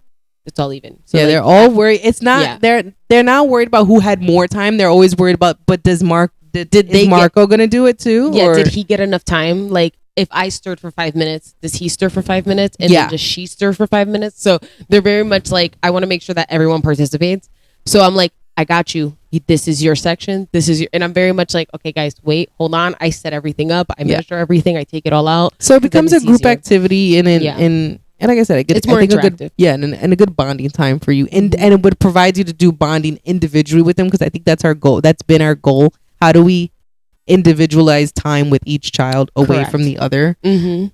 It's all even. So they're all worried. It's not they're not worried about who had more time. They're always worried about, but is Marco gonna do it too? Yeah, did he get enough time? Like if I stirred for 5 minutes, does he stir for 5 minutes? And then does she stir for 5 minutes? So they're very much like, I want to make sure that everyone participates. So I'm like, I got you. This is your section. This is your, and I'm very much like, okay, guys, wait, hold on. I set everything up. I measure everything. I take it all out. So it becomes a group activity, and like I said, it's more interactive. And a good bonding time for you, and it would provide you to do bonding individually with them, because I think that's our goal. That's been our goal. How do we individualize time with each child away from the other? And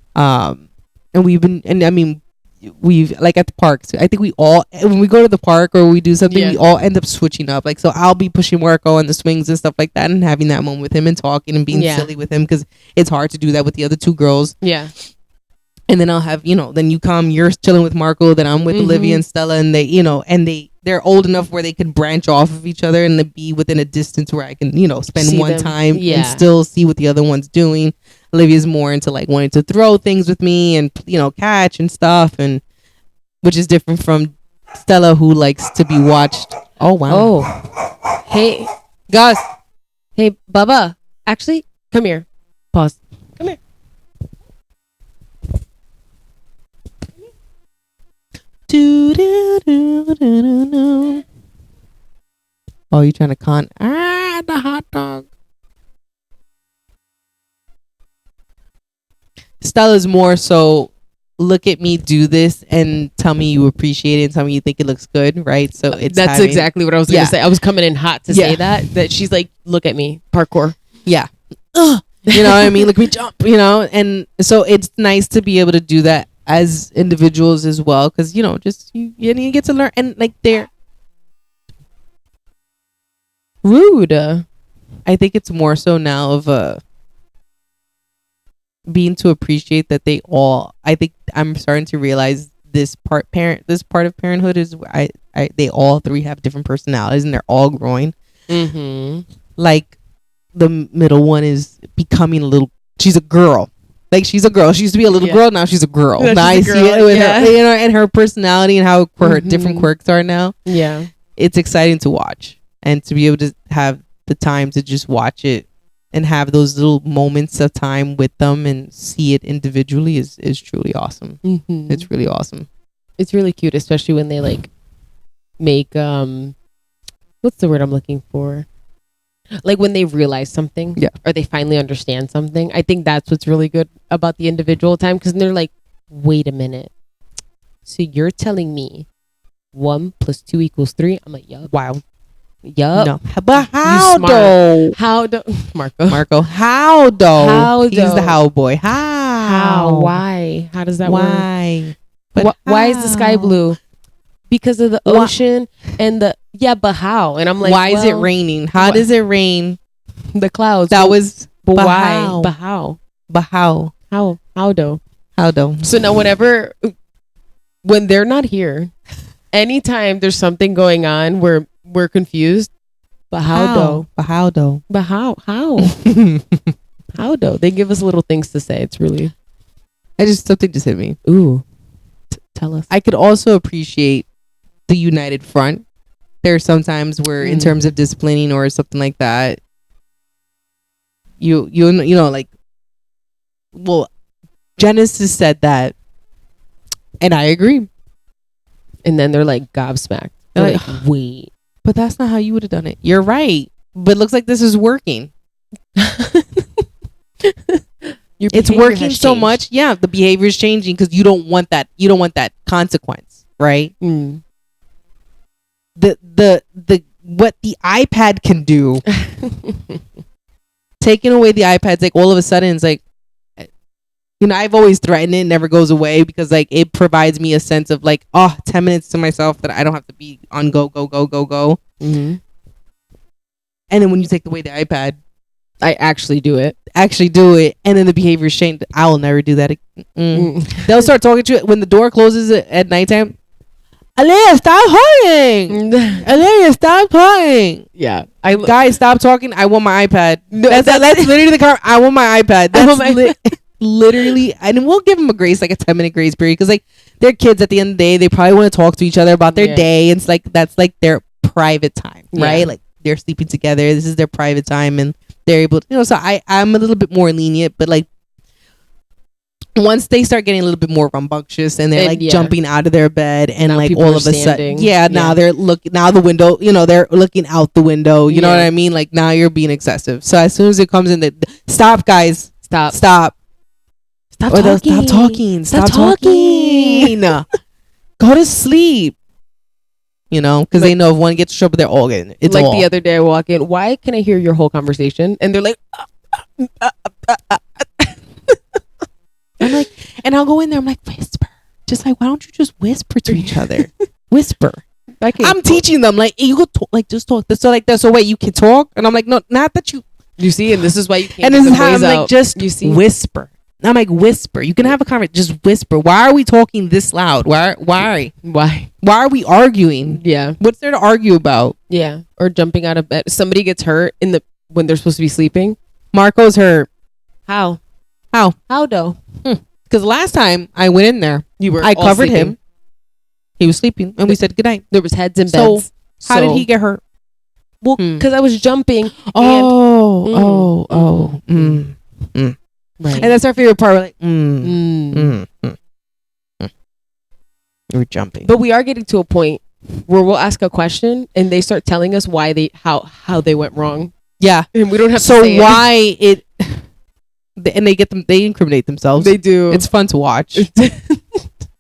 we've been, and I mean, we've like at the parks. I think we all, when we go to the park or we do something, we all end up switching up. Like, so I'll be pushing Marco on the swings and stuff like that, and having that moment with him and talking and being silly with him, because it's hard to do that with the other two girls. Yeah. And then I'll have, you know, then you come, you're chilling with Marco, then I'm with Olivia and Stella, and they, you know, and they're old enough where they can branch off of each other and be within a distance where I can, you know, spend time and still see what the other one's doing. Olivia's more into like wanting to throw things with me and, you know, catch and stuff, and which is different from Stella, who likes to be watched. Oh, wow. Oh. Hey, Gus. Hey, Bubba. Actually, come here. Pause. Come here. Oh, you trying to the hot dog. Stella's more so, look at me do this and tell me you appreciate it and tell me you think it looks good, right? So that's exactly what I was going to say. I was coming in hot to say that she's like, look at me, parkour. Yeah. You know what I mean? Look at me jump, you know? And so it's nice to be able to do that as individuals as well, because, you know, just you get to learn, and like they're rude. I think it's more so now of being to appreciate that they all, I think I'm starting to realize this part of parenthood is they all three have different personalities and they're all growing. Like the middle one is becoming she's a girl. Like she's a girl. She used to be a little girl. Now she's a girl. Now I see it with her, you know, and her personality and how her different quirks are now. Yeah, it's exciting to watch and to be able to have the time to just watch it and have those little moments of time with them and see it individually is truly awesome. It's really awesome. It's really cute, especially when they like make what's the word I'm looking for? Like when they realize something, or they finally understand something. I think that's what's really good about the individual time, because they're like, wait a minute. So you're telling me 1 + 2 = 3? I'm like, yup. Wow. Yup. No. But how though? How do Marco? How though? How He's the how boy. How? Why? How does that work? Why? But why is the sky blue? Because of the ocean and the but how? And I'm like, why is it raining? How does it rain? The clouds. That was why? How? But how? But how? How though? How though? So now when they're not here, anytime there's something going on where we're confused, but how though? But how though? But how? How though? They give us little things to say. It's really, something just hit me. Ooh, tell us. I could also appreciate the united front. There are some times where in terms of disciplining or something like that, you know, like, well, Genesis said that, and I agree. And then they're like gobsmacked. They're like, wait. But that's not how you would have done it. You're right. But it looks like this is working. It's working so much. Yeah, the behavior is changing because you don't want that. You don't want that consequence, right? Mm. The what the iPad can do, taking away the iPad's like all of a sudden it's like, you know, I've always threatened it, never goes away because like it provides me a sense of like, 10 minutes to myself that I don't have to be on go. Mm-hmm. And then when you take away the iPad, I actually do it. And then the behavior's changed. I will never do that. They'll start talking to you when the door closes at nighttime. Alea, stop talking. Alea, stop talking. Yeah. Guys, stop talking. I want my iPad. No, that's literally the car. I want my iPad. That's literally, and we'll give them a grace, like a 10-minute grace period, because like they're kids at the end of the day. They probably want to talk to each other about their day. And it's like that's like their private time, right? Like they're sleeping together. This is their private time, and they're able to, you know. So I'm a little bit more lenient, but like once they start getting a little bit more rambunctious and they're like jumping out of their bed and now like all of a sudden, now they're looking out the window. You know, they're looking out the window. You know what I mean? Like now you're being excessive. So as soon as it comes in, stop, guys, stop talking. Go to sleep. You know, because they know if one gets in trouble, they're all getting it. It's like the other day I walk in, why can I hear your whole conversation? And they're like, I'm like, and I'll go in there, I'm like, whisper. Just like, why don't you just whisper to each other? Whisper. I'm teaching them, like, you go talk, like, just talk. So like, so wait, you can talk? And I'm like, no, not that you see, and this is why you can't. And this is how I'm like, just whisper. I'm like, whisper. You can have a conversation. Just whisper. Why are we talking this loud? Why are we arguing? Yeah. What's there to argue about? Yeah. Or jumping out of bed. Somebody gets hurt when they're supposed to be sleeping. Marco's hurt. How though? Because last time I went in there, I covered him. He was sleeping, and we said goodnight. There was heads in beds. So how did he get hurt? Well, because I was jumping. Right. And that's our favorite part. We're like, We're jumping. But we are getting to a point where we'll ask a question and they start telling us why how they went wrong. Yeah. And we don't have to say why it. And they incriminate themselves. They do. It's fun to watch.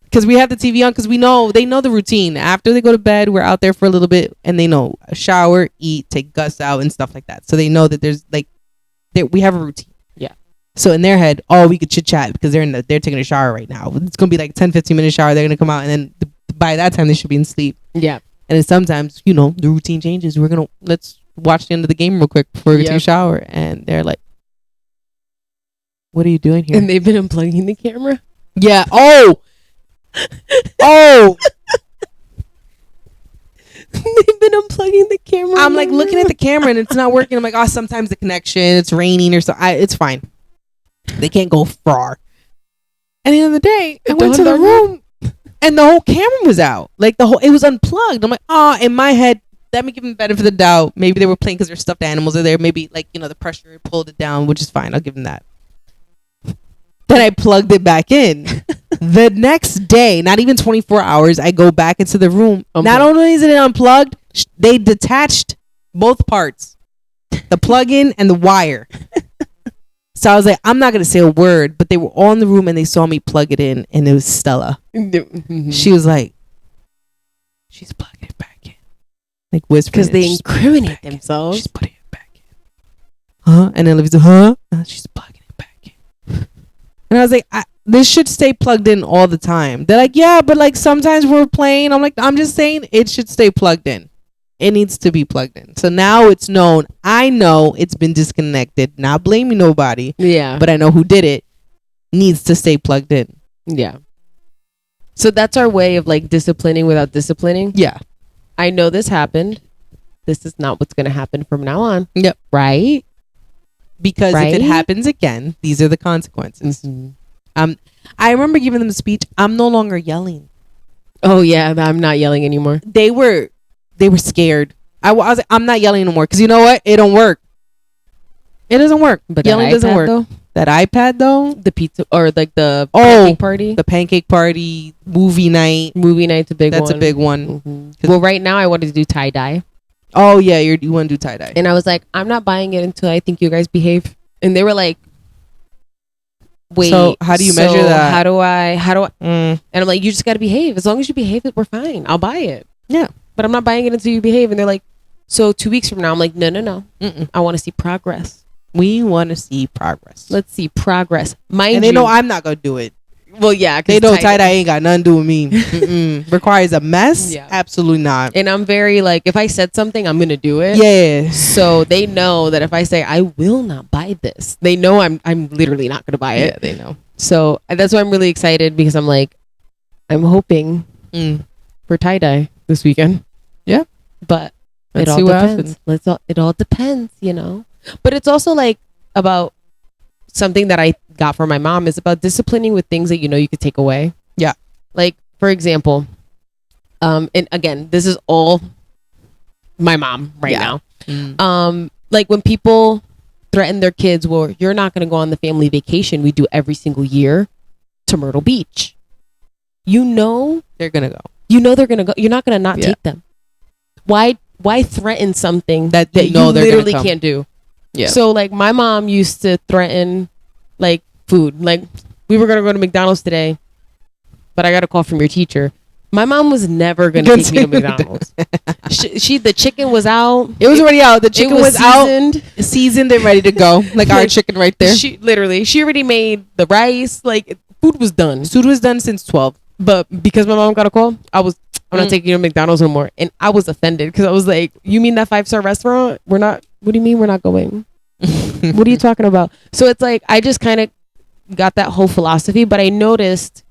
Because we have the TV on, because they know the routine. After they go to bed, we're out there for a little bit, and they know shower, eat, take Gus out, and stuff like that. So they know that there's like, we have a routine. Yeah. So in their head, we could chit chat because they're taking a shower right now. It's gonna be like 10-15 minute shower. They're gonna come out, and then by that time they should be in sleep. Yeah. And then sometimes, the routine changes. Let's watch the end of the game real quick before we take a shower, and they're like, "What are you doing here?" And they've been unplugging the camera. Yeah. Oh. They've been unplugging the camera. I'm like looking at the camera and it's not working. I'm like, sometimes the connection, it's raining or so. It's fine. They can't go far. And the end of the day, I went to the room and the whole camera was out. Like it was unplugged. I'm like, in my head, let me give them the benefit of the doubt. Maybe they were playing because their stuffed animals are there. Maybe like, the pressure pulled it down, which is fine. I'll give them that. Then I plugged it back in. The next day, not even 24 hours, I go back into the room. Not only is it unplugged, they detached both parts, the plug-in and the wire. So I was like, I'm not going to say a word, but they were all in the room and they saw me plug it in, and it was Stella. She was like, she's plugging it back in. Like whispering. Because they incriminate themselves. She's putting it back in. Huh? And then Olivia's like, huh? She's plugging it back in. And I was like, this should stay plugged in all the time. They're like, yeah, but like sometimes we're playing. I'm like, I'm just saying it should stay plugged in. It needs to be plugged in. So now it's known. I know it's been disconnected. Not blaming nobody. Yeah. But I know who did it. Needs to stay plugged in. Yeah. So that's our way of like disciplining without disciplining. Yeah. I know this happened. This is not what's going to happen from now on. Yep. Right? Because if it happens again, these are the consequences. Mm-hmm. I remember giving them a speech. I'm no longer yelling. Oh yeah, I'm not yelling anymore. They were scared. I was like, I'm not yelling anymore because you know what? It don't work. It doesn't work. But yelling doesn't work. Though? That iPad though, the pizza or like the pancake party, the pancake party, movie night. Movie night's a big one. That's a big one. Mm-hmm. Well, right now I wanted to do tie dye. Oh yeah, you want to do tie-dye. And I was like, I'm not buying it until I think you guys behave. And they were like, wait, so how do you measure that? How do I and I'm like, you just got to behave. As long as you behave, we're fine. I'll buy it. Yeah, but I'm not buying it until you behave. And they're like, so 2 weeks from now. I'm like, no. I want to see progress. We want to see progress. Let's see progress. Mind and they know I'm not gonna do it. Well, yeah, they know tie-dye ain't got nothing to do with me. Requires a mess. Yeah. Absolutely not. And I'm very like, if I said something, I'm gonna do it. Yeah. So they know that if I say I will not buy this, they know I'm literally not gonna buy it. Yeah, they know. So that's why I'm really excited, because I'm like, I'm hoping for tie-dye this weekend. Yeah. But it all depends. It all depends, you know. But it's also like about something that I got from my mom is about disciplining with things that you know you could take away. Yeah. Like, for example, and again, this is all my mom now. Like when people threaten their kids, well, you're not going to go on the family vacation we do every single year to Myrtle Beach. You know they're going to go. You know they're going to go. You're not going to not take them. Why threaten something that you literally can't do? Yeah. So like my mom used to threaten like food. Like we were gonna go to McDonald's today, but I got a call from your teacher. My mom was never gonna take me to McDonald's. The chicken was out. It was already out. The chicken was seasoned and ready to go. Like our chicken right there. She already made the rice. Like food was done. Food was done since 12. But because my mom got a call, I'm not taking you to McDonald's no more. And I was offended because I was like, you mean that 5-star restaurant? We're not. What do you mean we're not going? What are you talking about? So it's like, I just kind of got that whole philosophy, but I noticed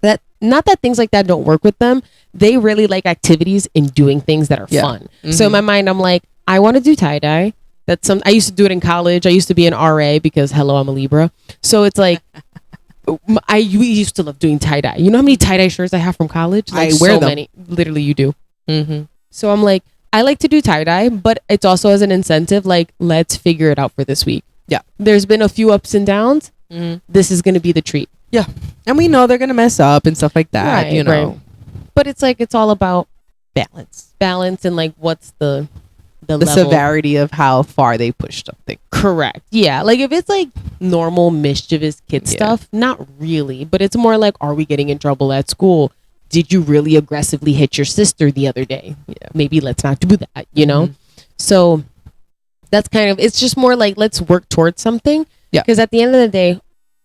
that not that things like that don't work with them. They really like activities and doing things that are fun. So in my mind, I'm like, I want to do tie-dye. I used to do it in college. I used to be an RA because hello, I'm a Libra. So it's like, we used to love doing tie-dye. You know how many tie-dye shirts I have from college? Like, I wear so many. Literally, you do. So I'm like, I like to do tie-dye, but it's also as an incentive, like, let's figure it out for this week. Yeah. There's been a few ups and downs. This is going to be the treat. Yeah. And we know they're going to mess up and stuff like that, you know. Right. But it's like, it's all about balance. And like, what's the level. Severity of how far they push something. Correct. Yeah. Like if it's like normal mischievous kid stuff, not really. But it's more like, are we getting in trouble at school? Did you really aggressively hit your sister the other day? Yeah. Maybe let's not do that, you know? So that's kind of, it's just more like, let's work towards something. Yeah. Because at the end of the day,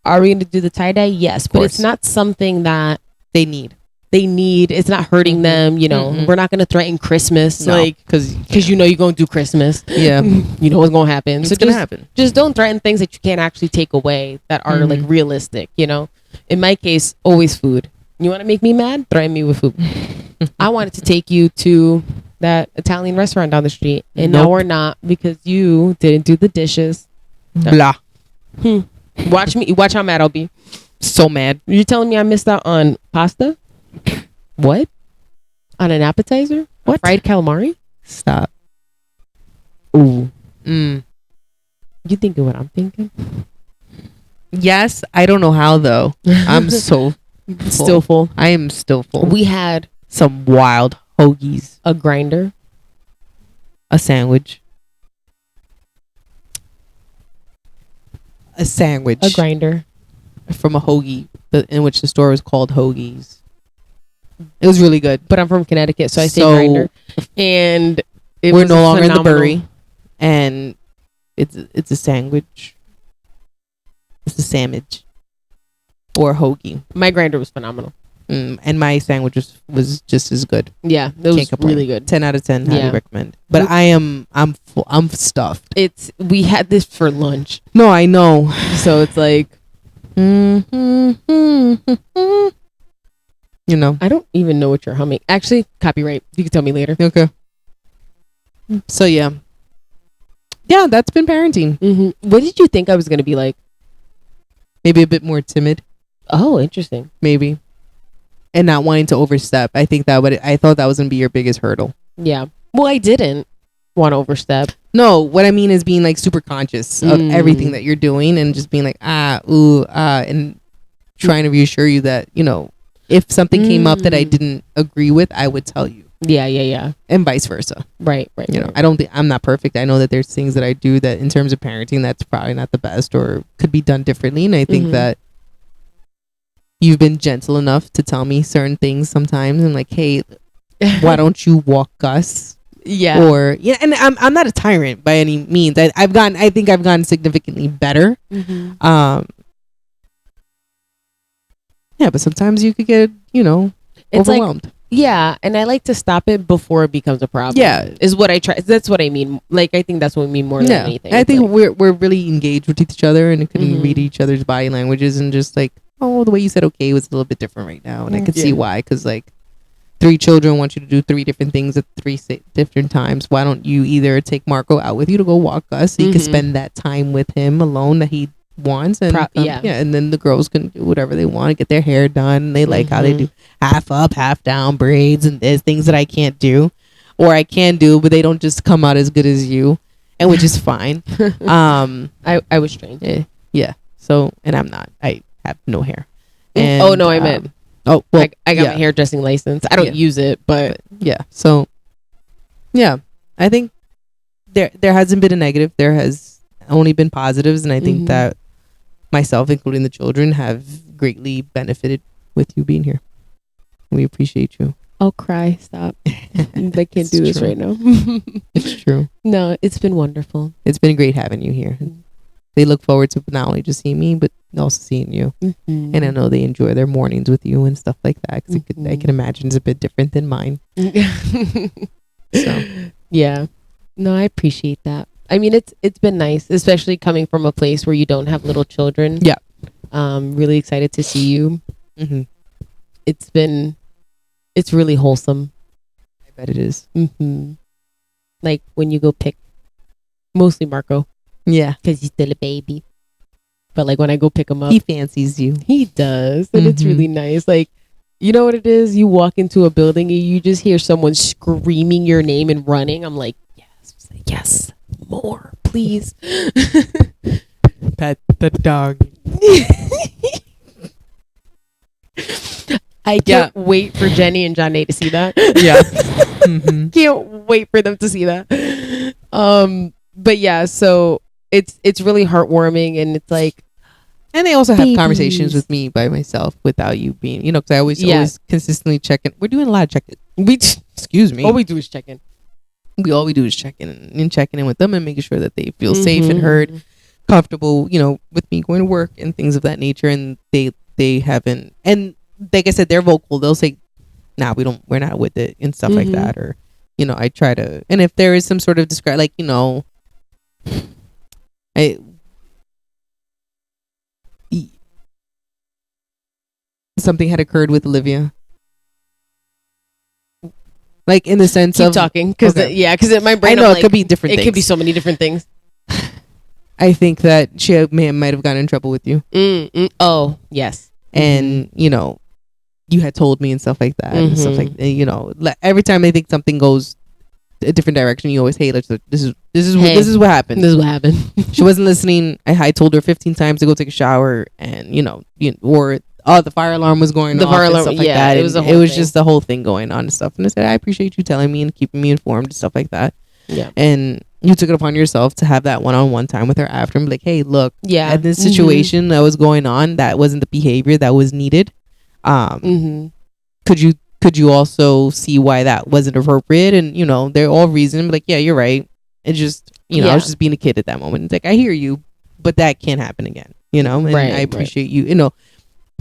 are we going to do the tie-dye? Yes. But it's not something that they need. It's not hurting them, you know. We're not going to threaten Christmas. No, like, because you know you're going to do Christmas. Yeah. You know what's going to happen. It's going to happen. Just don't threaten things that you can't actually take away that are like realistic, you know. In my case, always food. You want to make me mad? Threaten me with food. I wanted to take you to that Italian restaurant down the street, and now we're not because you didn't do the dishes. Blah. Watch how mad I'll be. So mad. You're telling me I missed out on pasta? What? On an appetizer? What? Fried calamari? Stop. Ooh. You thinking what I'm thinking? Yes. I don't know how though. I'm so still full. I am still full. We had some wild hoagies. A grinder. A sandwich. A sandwich. A grinder. From a hoagie, in which the store was called Hoagies. It was really good. But I'm from Connecticut, so I say grinder. And we're no longer in the Bury. And it's a sandwich. It's a sandwich. Or a hoagie. My grinder was phenomenal. And my sandwich was just as good. Yeah, it was really good. 10 out of 10. Highly recommend. But I'm stuffed. We had this for lunch. No, I know. So it's like, you know, I don't even know what you're humming. Actually, copyright. You can tell me later. Okay. So yeah, that's been parenting. What did you think I was gonna be like? Maybe a bit more timid. Oh, interesting. Maybe, and not wanting to overstep. I thought that was gonna be your biggest hurdle. Yeah. Well, I didn't want to overstep. No, what I mean is being like super conscious of everything that you're doing and just being like and trying to reassure you that, you know, if something came up that I didn't agree with, I would tell you. Yeah. And vice versa. Right. You know, I don't think I'm not perfect. I know that there's things that I do that in terms of parenting that's probably not the best or could be done differently. And I think that you've been gentle enough to tell me certain things sometimes and like, hey, why don't you walk us? Yeah. Or and I'm not a tyrant by any means. I think I've gotten significantly better. Yeah, but sometimes you could get, it's overwhelmed. Like, yeah, and I like to stop it before it becomes a problem. Yeah, is what I try. That's what I mean. Like, I think that's what we mean more than anything. I think like, we're really engaged with each other and can read each other's body languages and just like, oh, the way you said okay was a little bit different right now, and I could see why. Because like 3 children want you to do 3 different things at 3 different times. Why don't you either take Marco out with you to go walk us so you can spend that time with him alone that he wants, and and then the girls can do whatever they want, get their hair done. They like how they do half up, half down braids, and there's things that I can't do, or I can do, but they don't just come out as good as you, and which is fine. I was trained. Yeah. So, and I'm not. I have no hair. And, I meant. Oh, well, I got my hairdressing license. I don't use it, but yeah. So, yeah, I think there hasn't been a negative. There has only been positives, and I think that myself, including the children, have greatly benefited with you being here. We appreciate you. I'll cry. Stop. I can't do this right now. It's true. No, it's been wonderful. It's been great having you here. They look forward to not only just seeing me, but also seeing you. And I know they enjoy their mornings with you and stuff like that. Because I can imagine it's a bit different than mine. So, yeah. No, I appreciate that. I mean, it's been nice, especially coming from a place where you don't have little children. Yeah. Really excited to see you. It's really wholesome. I bet it is. Like when you go pick, mostly Marco. Yeah. Because he's still a baby. But like when I go pick him up, he fancies you. He does. And it's really nice. Like, you know what it is? You walk into a building and you just hear someone screaming your name and running. I'm like, yes, more, please. Pet the dog. I can't wait for Jenny and Johnny to see that. Yeah. Can't wait for them to see that. But yeah, so it's really heartwarming, and it's like, and they also have conversations with me by myself without you being, because I always consistently check in. We're doing a lot of check-in. Excuse me. All we do is check in. All we do is check in and checking in with them and making sure that they feel safe and heard, comfortable, with me going to work and things of that nature. And they haven't, and like I said, they're vocal. They'll say, "Nah, we're not with it," and stuff like that. Or, I try to, and if there is some sort of something had occurred with Olivia. Like in the sense of talking, because because my brain. I know it could be different. It could be so many different things. I think that she might have gotten in trouble with you. Oh yes, and you had told me and stuff like that, and stuff like every time I think something goes a different direction, you always, hey, this is what happened. This is what happened. She wasn't listening. I told her 15 times to go take a shower, and or the fire alarm was going off. The fire alarm, stuff like that. It was just the whole thing going on and stuff. And I said, I appreciate you telling me and keeping me informed and stuff like that. Yeah. And you took it upon yourself to have that one-on-one time with her after and be like, hey, look, at this situation that was going on, that wasn't the behavior that was needed. Could you also see why that wasn't appropriate? And they're all reason, like, yeah, you're right. It's just I was just being a kid at that moment. It's like, I hear you, but that can't happen again. And I appreciate you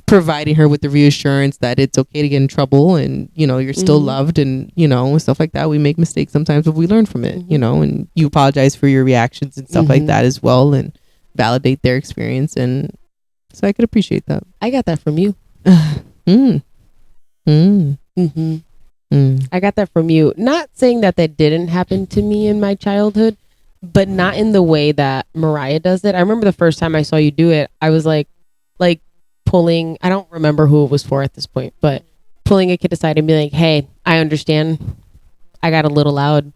providing her with the reassurance that it's okay to get in trouble, and you're still loved, and stuff like that. We make mistakes sometimes, but we learn from it. And you apologize for your reactions and stuff like that as well, and validate their experience. And so I could appreciate that. I got that from you. I got that from you. Not saying that didn't happen to me in my childhood, but not in the way that Mariah does it. I remember the first time I saw you do it, I was like pulling, I don't remember who it was for at this point, but pulling a kid aside and being like, hey, I understand I got a little loud,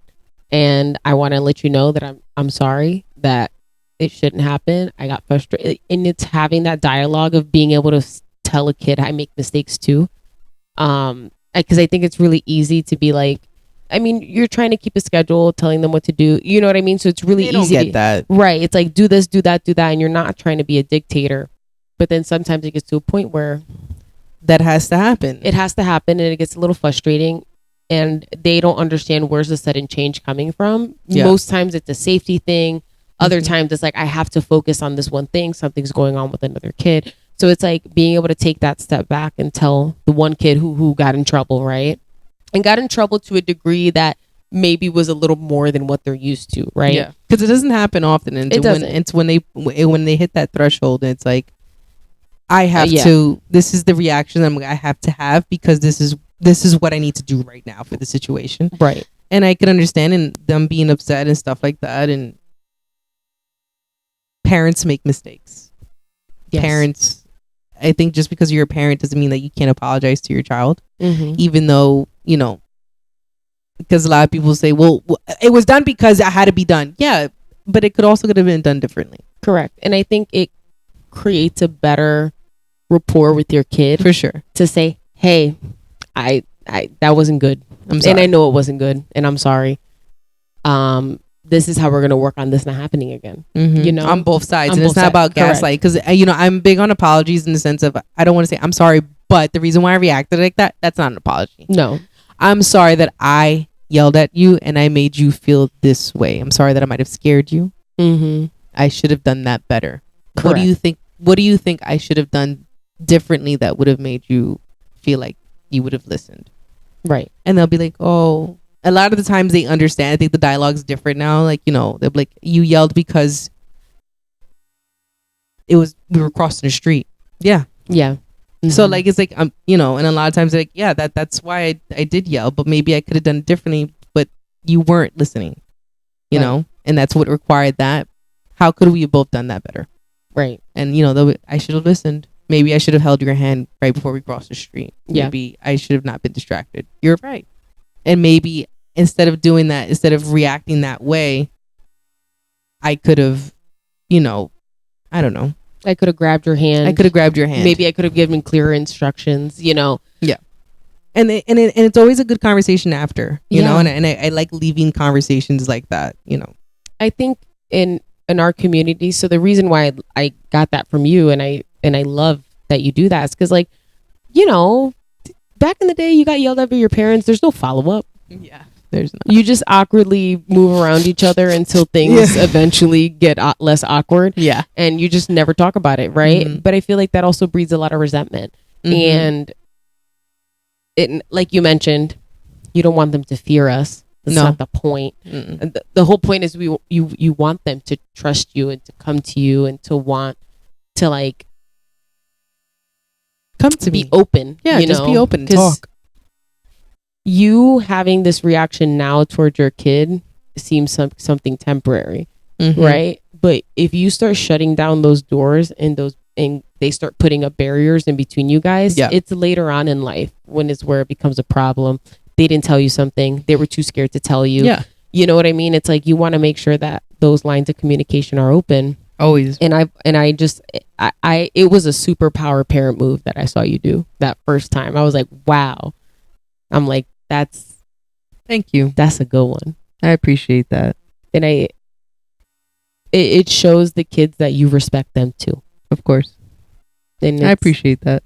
and I want to let you know that I'm sorry, that it shouldn't happen. I got frustrated. And it's having that dialogue of being able to tell a kid I make mistakes too. Because I think it's really easy to be like, I mean, you're trying to keep a schedule, telling them what to do. You know what I mean? So it's really easy. They don't get that. Right. It's like, do this, do that, do that. And you're not trying to be a dictator. But then sometimes it gets to a point where that has to happen. It has to happen, and it gets a little frustrating. And they don't understand where's the sudden change coming from. Yeah. Most times it's a safety thing. Other times it's like, I have to focus on this one thing. Something's going on with another kid. So it's like being able to take that step back and tell the one kid who got in trouble, right? And got in trouble to a degree that maybe was a little more than what they're used to, right? Yeah, because it doesn't happen often. And it doesn't. It's when they hit that threshold, and it's like, I have to. This is the reaction I have to have, because this is what I need to do right now for the situation, right? And I can understand and them being upset and stuff like that. And parents make mistakes. Yes. Parents, I think, just because you're a parent doesn't mean that you can't apologize to your child, even though, you know, because a lot of people say, well, it was done because it had to be done. Yeah, but it could have been done differently. Correct. And I think it creates a better rapport with your kid, for sure, to say, hey, I that wasn't good, and I know it wasn't good, and I'm sorry. This is how we're going to work on this not happening again. You know, on both sides. And it's not about gaslight, because, you know, I'm big on apologies in the sense of, I don't want to say I'm sorry, but the reason why I reacted like that, that's not an apology. No, I'm sorry that I yelled at you and I made you feel this way. I'm sorry that I might have scared you. I should have done that better. Correct. What do you think I should have done differently that would have made you feel like you would have listened? Right. And they'll be like, oh, a lot of the times they understand. I think the dialogue's different now. Like, you know, they'll be like, you yelled because we were crossing the street. Yeah. Yeah. So like, it's like, you know, and a lot of times they're like, yeah, that's why I did yell, but maybe I could have done it differently, but you weren't listening, you know, and that's what required that. How could we have both done that better? Right. And, you know, I should have listened. Maybe I should have held your hand right before we crossed the street. Yeah. Maybe I should have not been distracted. You're right. And maybe instead of doing that, instead of reacting that way, I could have, you know, I don't know. I could have grabbed your hand. Maybe I could have given clearer instructions, you know. Yeah. And it's always a good conversation after, you know, and I like leaving conversations like that, you know. I think in our community, so the reason why I got that from you, and I love that you do that, is because, like, you know, back in the day, you got yelled at by your parents. There's no follow-up. Yeah. You just awkwardly move around each other until things eventually get less awkward. Yeah. And you just never talk about it, right? But I feel like that also breeds a lot of resentment. And it, like you mentioned, you don't want them to fear us. That's not the point. The whole point is you want them to trust you and to come to you and to want to, like, come to be open. Yeah, you just know? be open and talk. You having this reaction now towards your kid seems something temporary, right? But if you start shutting down those doors and they start putting up barriers in between you guys, it's later on in life when it's where it becomes a problem. They didn't tell you something. They were too scared to tell you. Yeah. You know what I mean? It's like, you want to make sure that those lines of communication are open. Always. And it was a superpower parent move that I saw you do that first time. I was like, wow. I'm like, thank you. That's a good one. I appreciate that. And it shows the kids that you respect them too. Of course. And I appreciate that.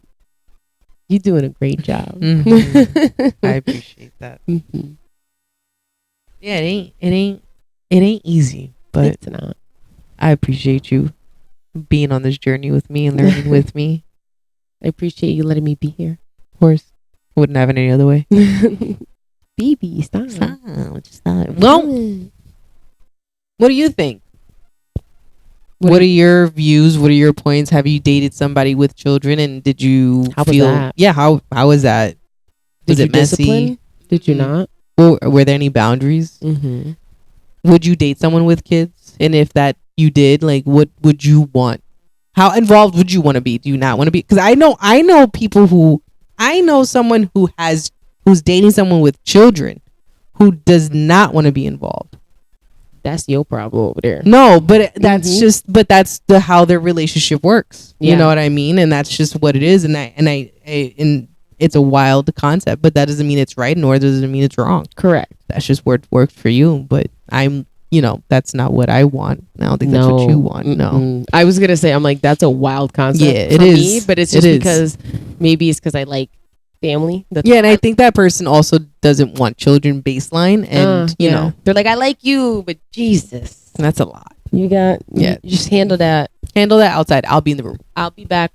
You're doing a great job. I appreciate that. Yeah, it ain't easy, but it's not. I appreciate you being on this journey with me and learning with me. I appreciate you letting me be here. Of course. Wouldn't have it any other way. Baby, stop. Well, what do you think? What are your views? What are your points? Have you dated somebody with children, and did you feel that? Yeah, how was that? Was it messy? Discipline? Did you not? Or were there any boundaries? Would you date someone with kids? And if that you did, like, what would you want? How involved would you want to be? Do you not want to be? Because I know people who, I know someone who's dating someone with children who does not want to be involved. That's your problem over there. No, but that's that's how their relationship works. You know what I mean? And that's just what it is. And it's a wild concept, but that doesn't mean it's right, nor does it mean it's wrong. Correct. That's just what worked for you. But that's not what I want. I don't think that's what you want. No. I was gonna say, I'm like, that's a wild concept. Yeah, it is. Me, but it's just because maybe it's because I like family. And I think that person also doesn't want children baseline, and you know, they're like, I like you, but Jesus, that's a lot. You just handle that outside. I'll be in the room. I'll be back.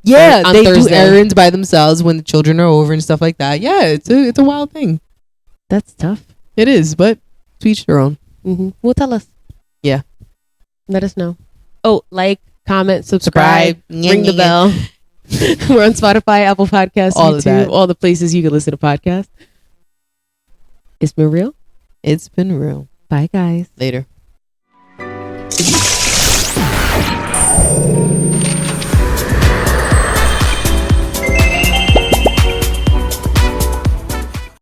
Yeah, on they Thursday. Do errands by themselves when the children are over and stuff like that. Yeah, it's a wild thing. That's tough. It is, but to each their own. Well, tell us. Yeah, let us know. Oh, like, comment, subscribe, ring the bell. We're on Spotify, Apple Podcasts, YouTube, all the places you can listen to podcasts. It's been real. It's been real. Bye, guys. Later.